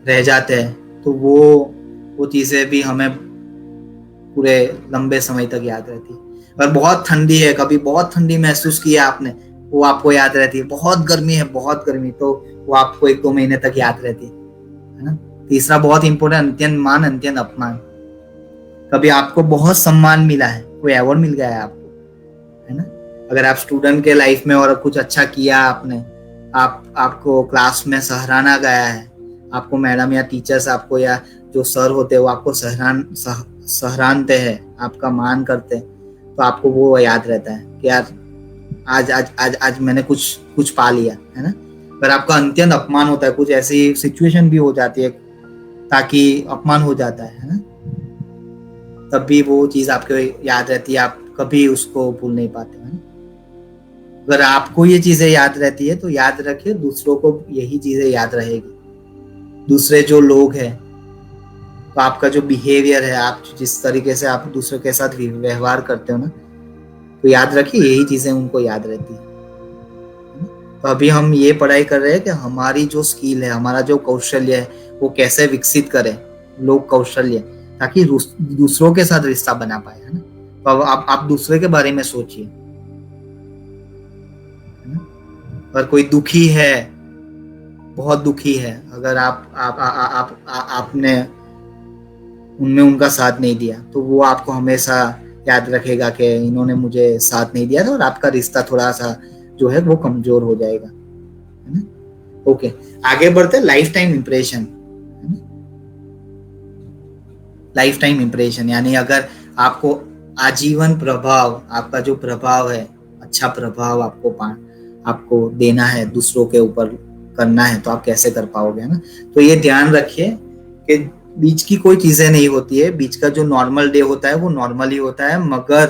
रह जाते हैं, तो वो चीजें भी हमें पूरे लंबे समय तक याद रहती है। और बहुत ठंडी है, कभी बहुत ठंडी महसूस किया आपने, वो आपको याद रहती है। बहुत गर्मी है, बहुत गर्मी, तो वो आपको 1-2 महीने तक याद रहती है ना। तीसरा बहुत इंपॉर्टेंट, अत्यंत मान अत्यंत अपमान। कभी आपको बहुत सम्मान मिला है, कोई अवार्ड मिल गया है आपको, है ना। अगर आप स्टूडेंट के लाइफ में और कुछ अच्छा किया आपने, आपको क्लास में सराहना गया है, आपको मैडम या टीचर्स आपको या जो सर होते हैं वो आपको सराहते हैं, आपका मान करते हैं, तो आपको वो याद रहता है कि यार आज मैंने कुछ पा लिया, है ना। अगर आपका अत्यंत अपमान होता है, कुछ ऐसी सिचुएशन भी हो जाती है ताकि अपमान हो जाता है ना, तब भी वो चीज आपको याद रहती है, आप कभी उसको भूल नहीं पाते हैं। अगर आपको ये चीजें याद रहती है, तो याद रखिए दूसरों को यही चीजें याद रहेगी। दूसरे जो लोग हैं, तो आपका जो बिहेवियर है, आप जिस तरीके से आप दूसरे के साथ व्यवहार करते हो ना, तो याद रखिए यही चीजें उनको याद रहती है। तो अभी हम ये पढ़ाई कर रहे हैं कि हमारी जो स्किल है, हमारा जो कौशल्य है, वो कैसे विकसित करें, लोक कौशल्य, ताकि दूसरों के साथ रिश्ता बना पाए, है ना। तो अब आप दूसरे के बारे में सोचिए। अगर कोई दुखी है, बहुत दुखी है, अगर आपने उनमें उनका साथ नहीं दिया, तो वो आपको हमेशा याद रखेगा कि इन्होंने मुझे साथ नहीं दिया था, और आपका रिश्ता थोड़ा सा जो है वो कमजोर हो जाएगा, है ना। ओके, आगे बढ़ते, life time impression. Life time impression यानी अगर आपको आजीवन प्रभाव, आपका जो प्रभाव है, अच्छा प्रभाव आपको देना है, दूसरों के ऊपर करना है, तो आप कैसे कर पाओगे, है ना। तो ये ध्यान रखिए कि बीच की कोई चीजें नहीं होती है। बीच का जो नॉर्मल डे होता है वो नॉर्मल ही होता है, मगर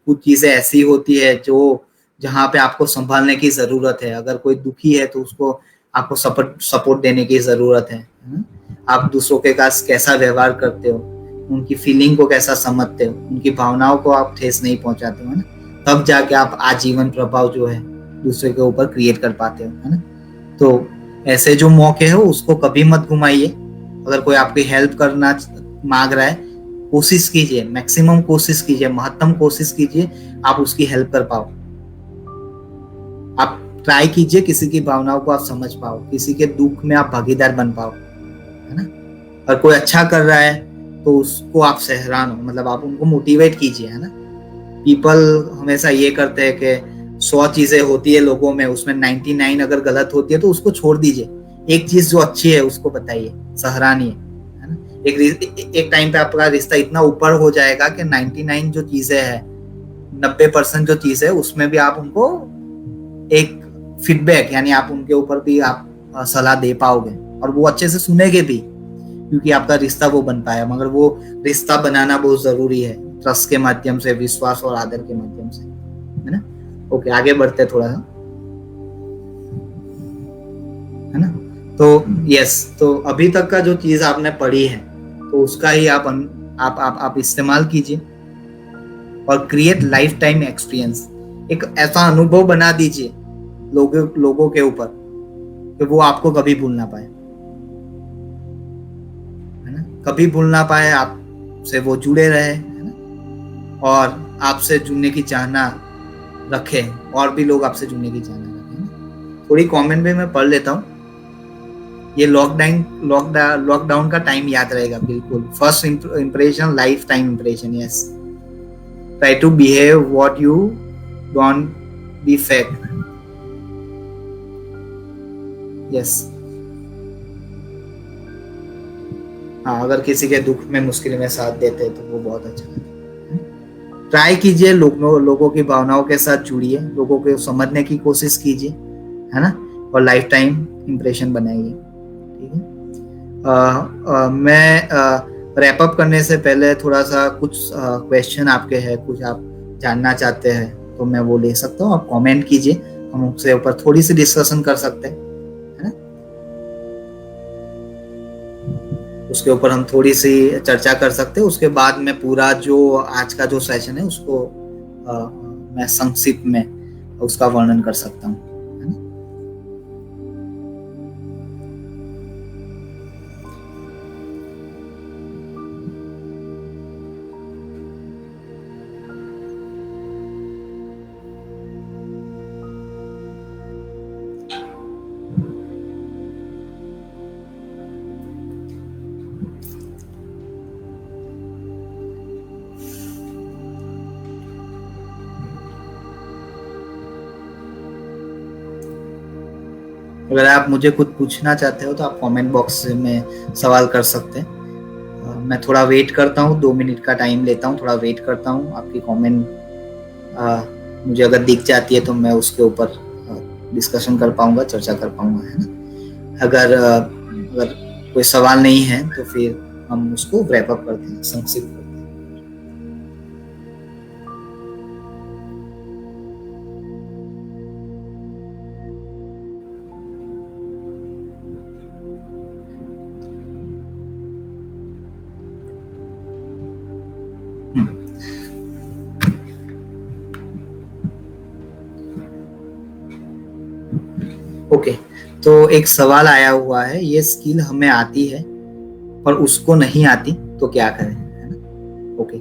कुछ चीजें ऐसी होती है जो जहाँ पे आपको संभालने की जरूरत है। अगर कोई दुखी है तो उसको आपको सपोर्ट देने की जरूरत है ना? आप दूसरों के साथ कैसा व्यवहार करते हो, उनकी फीलिंग को कैसा समझते हो, उनकी भावनाओं को आप ठेस नहीं पहुंचाते हो, है ना, तब जाके आप आजीवन प्रभाव जो है दूसरे के ऊपर क्रिएट कर पाते हो, है ना। तो ऐसे जो मौके हो उसको कभी मत घुमाइए। अगर कोई आपकी हेल्प करना मांग रहा है, कोशिश कीजिए, मैक्सिमम कोशिश कीजिए, महत्तम कोशिश कीजिए आप उसकी हेल्प कर पाओ। आप ट्राई कीजिए किसी की भावनाओं को आप समझ पाओ, किसी के दुख में आप भागीदार बन पाओ, है ना। और कोई अच्छा कर रहा है तो उसको आप सराहो, मतलब आप उनको मोटिवेट कीजिए, है ना। पीपल हमेशा ये करते हैं कि 100 चीजें होती है लोगों में, उसमें 99 अगर गलत होती है तो उसको छोड़ दीजिए, एक चीज जो अच्छी है उसको बताइए, सराहनीय, है ना। एक टाइम पे आपका रिश्ता इतना ऊपर हो जाएगा कि 99 जो चीजें है, 90% जो चीज है, उसमें भी आप उनको एक फीडबैक, यानी आप उनके ऊपर भी आप सलाह दे पाओगे, और वो अच्छे से सुनेंगे भी, क्योंकि आपका रिश्ता वो बन पाया। मगर वो रिश्ता बनाना बहुत जरूरी है, ट्रस्ट के माध्यम से, विश्वास और आदर के माध्यम से, है ना। ओके, आगे बढ़ते थोड़ा सा, है ना। तो यस, तो अभी तक का जो चीज आपने पढ़ी है, तो उसका ही आप इस्तेमाल कीजिए और क्रिएट लाइफ टाइम एक्सपीरियंस, एक ऐसा अनुभव बना दीजिए लोगों के ऊपर कि वो आपको कभी भूल ना पाए, है ना, कभी भूल ना पाए, आपसे वो जुड़े रहे, है ना, और आपसे जुड़ने की चाहना रखे, और भी लोग आपसे जुड़ने की चाहना रखें, है ना। थोड़ी कमेंट में मैं पढ़ लेता हूँ। ये लॉकडाउन का टाइम याद रहेगा बिल्कुल। First impression life time impression, yes. Try to behave what you don't be fake, yes. हाँ, अगर किसी के दुख में मुश्किल में साथ देते हैं तो वो बहुत अच्छा लगता है। ट्राई कीजिए, लोगों की भावनाओं के साथ जुड़िए, लोगों को समझने की कोशिश कीजिए, है ना, और लाइफ टाइम इंप्रेशन बनाइए, ठीक है। मैं रैप अप करने से पहले थोड़ा सा कुछ क्वेश्चन आपके हैं, कुछ आप जानना चाहते हैं तो मैं वो ले सकता हूँ, आप कमेंट कीजिए, हम उसके ऊपर थोड़ी सी डिस्कशन कर सकते हैं, है ना। उसके ऊपर हम थोड़ी सी चर्चा कर सकते हैं। उसके बाद में पूरा जो आज का जो सेशन है उसको मैं संक्षिप्त में उसका वर्णन कर सकता हूँ, है ना। अगर आप मुझे कुछ पूछना चाहते हो तो आप कमेंट बॉक्स में सवाल कर सकते हैं। मैं थोड़ा वेट करता हूँ, 2 मिनट का टाइम लेता हूँ, थोड़ा वेट करता हूँ। आपकी कमेंट मुझे अगर दिख जाती है तो मैं उसके ऊपर डिस्कशन कर पाऊंगा, चर्चा कर पाऊंगा, है ना। अगर कोई सवाल नहीं है तो फिर हम उसको रैप अप करते हैं, संक्षिप्त करते हैं। ओके, तो एक सवाल आया हुआ है, ये स्किल हमें आती है पर उसको नहीं आती तो क्या करें, है ना। ओके,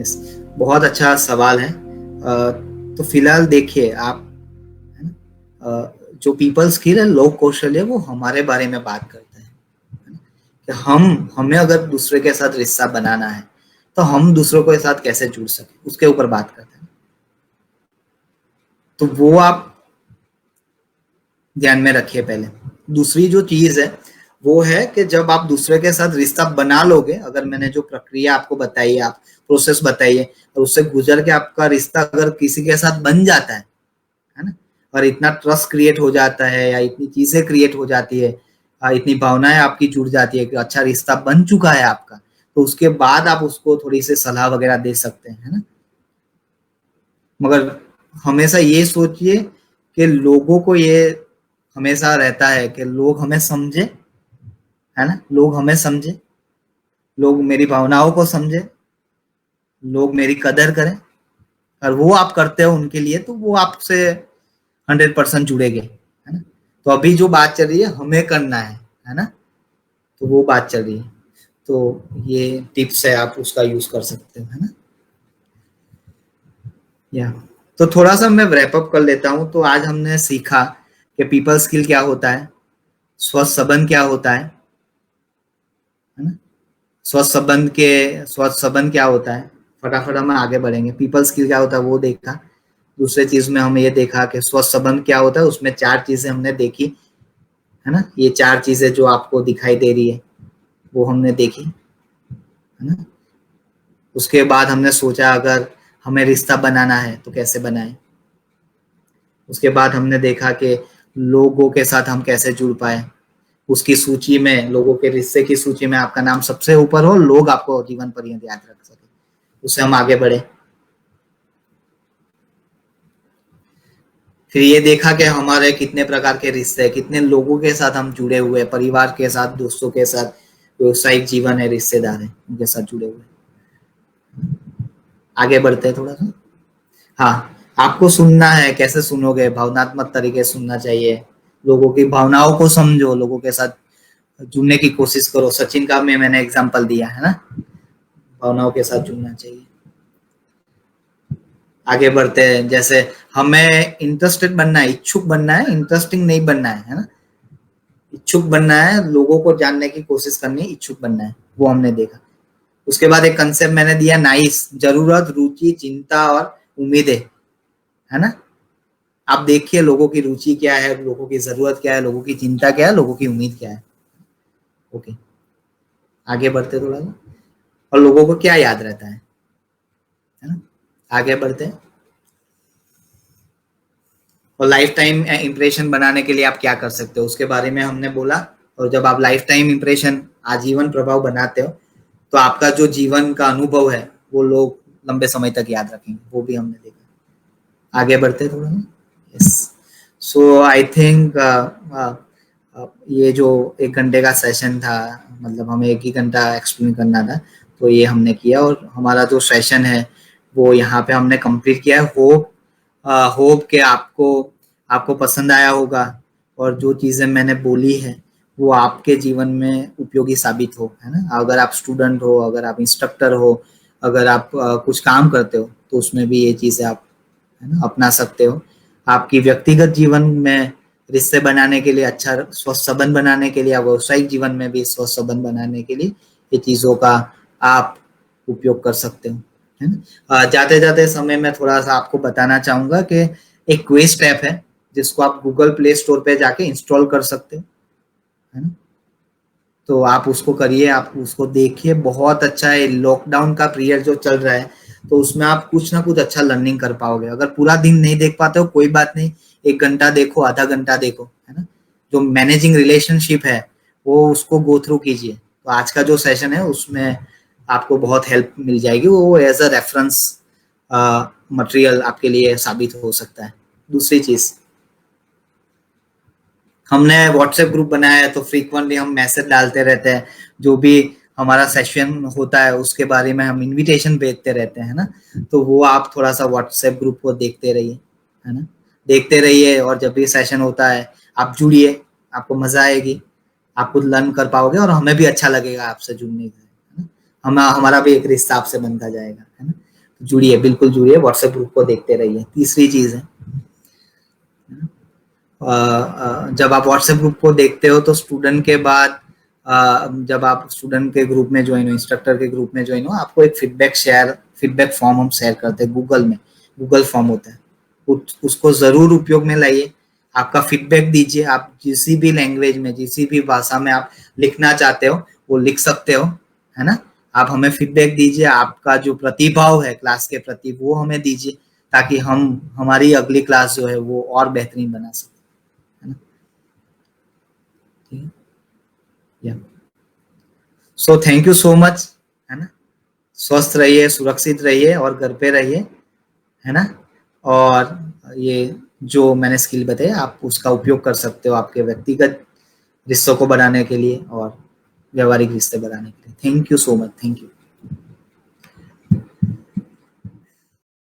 यस, बहुत अच्छा सवाल है। तो फिलहाल देखिए आप, है ना, जो पीपल स्किल है, लोक कौशल है, वो हमारे बारे में बात करते हैं, है ना? कि हमें अगर दूसरे के साथ रिश्ता बनाना है तो हम दूसरों के साथ कैसे जुड़ सके, उसके ऊपर बात करते हैं। तो वो आप ध्यान में रखिए पहले। दूसरी जो चीज है वो है कि जब आप दूसरे के साथ रिश्ता बना लोगे, अगर मैंने जो प्रक्रिया आपको बताई है, आप प्रोसेस बताई है, और उससे गुजर के आपका रिश्ता अगर किसी के साथ बन जाता है ना, और इतना ट्रस्ट क्रिएट हो जाता है या इतनी चीजें क्रिएट हो जाती है, इतनी भावनाएं आपकी जुड़ जाती है कि अच्छा रिश्ता बन चुका है आपका, तो उसके बाद आप उसको थोड़ी सी सलाह वगैरह दे सकते हैं, है ना। मगर हमेशा ये सोचिए कि लोगों को ये हमेशा रहता है कि लोग हमें समझे, है ना, लोग हमें समझे, लोग मेरी भावनाओं को समझे, लोग मेरी कदर करें, और वो आप करते हो उनके लिए तो वो आपसे 100% जुड़ेंगे, है ना। तो अभी जो बात चल रही है हमें करना है ना, तो वो बात चल रही है। तो ये टिप्स है, आप उसका यूज कर सकते हो, है ना। या तो थोड़ा सा मैं रैप अप कर लेता हूँ। तो आज हमने सीखा कि पीपल स्किल क्या होता है, स्वस्थ संबंध क्या होता है ना, स्वस्थ संबंध क्या होता है। फटाफट हम आगे बढ़ेंगे। पीपल स्किल क्या होता है वो देखा। दूसरे चीज में हम ये देखा कि स्वस्थ संबंध क्या होता है, उसमें 4 चीजें हमने देखी, है ना। ये 4 चीजें जो आपको दिखाई दे रही है वो हमने देखी, है ना। उसके बाद हमने सोचा अगर हमें रिश्ता बनाना है तो कैसे बनाए। उसके बाद हमने देखा कि लोगों के साथ हम कैसे जुड़ पाए। उसकी सूची में, लोगों के रिश्ते की सूची में आपका नाम सबसे ऊपर हो, लोग आपको जीवन पर्यंत याद रख सके, उससे हम आगे बढ़े। फिर ये देखा कि हमारे कितने प्रकार के रिश्ते हैं, कितने लोगों के साथ हम जुड़े हुए हैं, परिवार के साथ, दोस्तों के साथ, व्यवसायिक जीवन है, रिश्तेदार है, उनके साथ जुड़े हुए। आगे बढ़ते हैं थोड़ा सा। हाँ, आपको सुनना है, कैसे सुनोगे? भावनात्मक तरीके से सुनना चाहिए, लोगों की भावनाओं को समझो, लोगों के साथ जुड़ने की कोशिश करो। सचिन का मैंने एग्जांपल दिया है ना, भावनाओं के साथ जुड़ना चाहिए। आगे बढ़ते हैं, जैसे हमें इंटरेस्टेड बनना है, इच्छुक बनना है, इंटरेस्टिंग नहीं बनना है ना। इच्छुक बनना है, लोगों को जानने की कोशिश करनी है, इच्छुक बनना है, वो हमने देखा। उसके बाद एक कंसेप्ट मैंने दिया, नाइस, जरूरत, रुचि, चिंता और उम्मीदें, है ना। आप देखिए लोगों की रुचि क्या है, लोगों की जरूरत क्या है, लोगों की चिंता क्या है, लोगों की उम्मीद क्या है। ओके, आगे बढ़ते थोड़ा सा। और लोगों को क्या याद रहता है ना। आगे बढ़ते हैं। और लाइफ टाइम इंप्रेशन बनाने के लिए आप क्या कर सकते हो, उसके बारे में हमने बोला। और जब आप लाइफ टाइम इंप्रेशन, आजीवन प्रभाव बनाते हो, तो आपका जो जीवन का अनुभव है वो लोग लंबे समय तक याद रखेंगे, वो भी हमने देखा। आगे बढ़ते थोड़ा। यस, सो आई थिंक ये जो 1 घंटे का सेशन था, मतलब हमें 1 ही घंटा एक्सप्लेन करना था, तो ये हमने किया। और हमारा जो सेशन है वो यहाँ पे हमने कंप्लीट किया है। होप कि आपको आपको पसंद आया होगा, और जो चीज़ें मैंने बोली है वो आपके जीवन में उपयोगी साबित हो, है ना। अगर आप स्टूडेंट हो, अगर आप इंस्ट्रक्टर हो, अगर आप कुछ काम करते हो, तो उसमें भी ये चीज़ें आप, है ना, अपना सकते हो। आपकी व्यक्तिगत जीवन में रिश्ते बनाने के लिए, अच्छा स्वस्थ संबंध बनाने के लिए, या व्यावसायिक जीवन में भी स्वस्थ संबंध बनाने के लिए ये चीज़ों का आप उपयोग कर सकते हो, है ना। जाते जाते समय में थोड़ा सा आपको बताना चाहूंगा कि एक क्विज ऐप है जिसको आप गूगल प्ले स्टोर पे जाके इंस्टॉल कर सकते हो, है ना। तो आप उसको करिए, आप उसको देखिए, बहुत अच्छा है। लॉकडाउन का पीरियड जो चल रहा है, तो उसमें आप कुछ ना कुछ अच्छा लर्निंग कर पाओगे। अगर पूरा दिन नहीं देख पाते हो कोई बात नहीं, 1 घंटा देखो, आधा घंटा देखो, है ना। जो मैनेजिंग रिलेशनशिप है वो उसको गो थ्रू कीजिए। तो आज का जो सेशन है उसमें आपको बहुत हेल्प मिल जाएगी, वो एज अ रेफरेंस मटेरियल आपके लिए साबित हो सकता है। दूसरी चीज, हमने व्हाट्सएप ग्रुप बनाया है, तो फ्रीक्वेंटली हम मैसेज डालते रहते हैं, जो भी हमारा सेशन होता है उसके बारे में हम इनविटेशन भेजते रहते हैं ना। तो वो आप थोड़ा सा व्हाट्सएप ग्रुप को देखते रहिए, है ना, देखते रहिए। और जब भी सेशन होता है आप जुड़िए, आपको मजा आएगी, आप कुछ लर्न कर पाओगे, और हमें भी अच्छा लगेगा आपसे जुड़ने का, है ना। हमारा भी एक रिश्ता आपसे बनता जाएगा, है ना। तो जुड़िए, बिल्कुल जुड़िए, व्हाट्सएप ग्रुप को देखते रहिए। तीसरी चीज है, जब आप व्हाट्सएप ग्रुप को देखते हो तो स्टूडेंट के बाद, जब आप स्टूडेंट के ग्रुप में ज्वाइन हो, इंस्ट्रक्टर के ग्रुप में ज्वाइन हो, आपको एक फीडबैक फॉर्म हम शेयर करते हैं गूगल में। गूगल फॉर्म होता है, उसको जरूर उपयोग में लाइए। आपका फीडबैक दीजिए, आप किसी भी लैंग्वेज में, किसी भी भाषा में आप लिखना चाहते हो वो लिख सकते हो, है ना। आप हमें फीडबैक दीजिए, आपका जो प्रतिभाव है क्लास के प्रति वो हमें दीजिए, ताकि हम हमारी अगली क्लास जो है वो और बेहतरीन बना सकें, है ना। ठीक है, या so thank you so much, है ना। स्वस्थ रहिए, सुरक्षित रहिए, और घर पे रहिए, है ना। और ये जो मैंने स्किल बताई आप उसका उपयोग कर सकते हो आपके व्यक्तिगत रिश्तों को बढ़ाने के लिए और व्यवहारिक रिश्ते बढ़ाने के लिए। Thank you so much, thank you.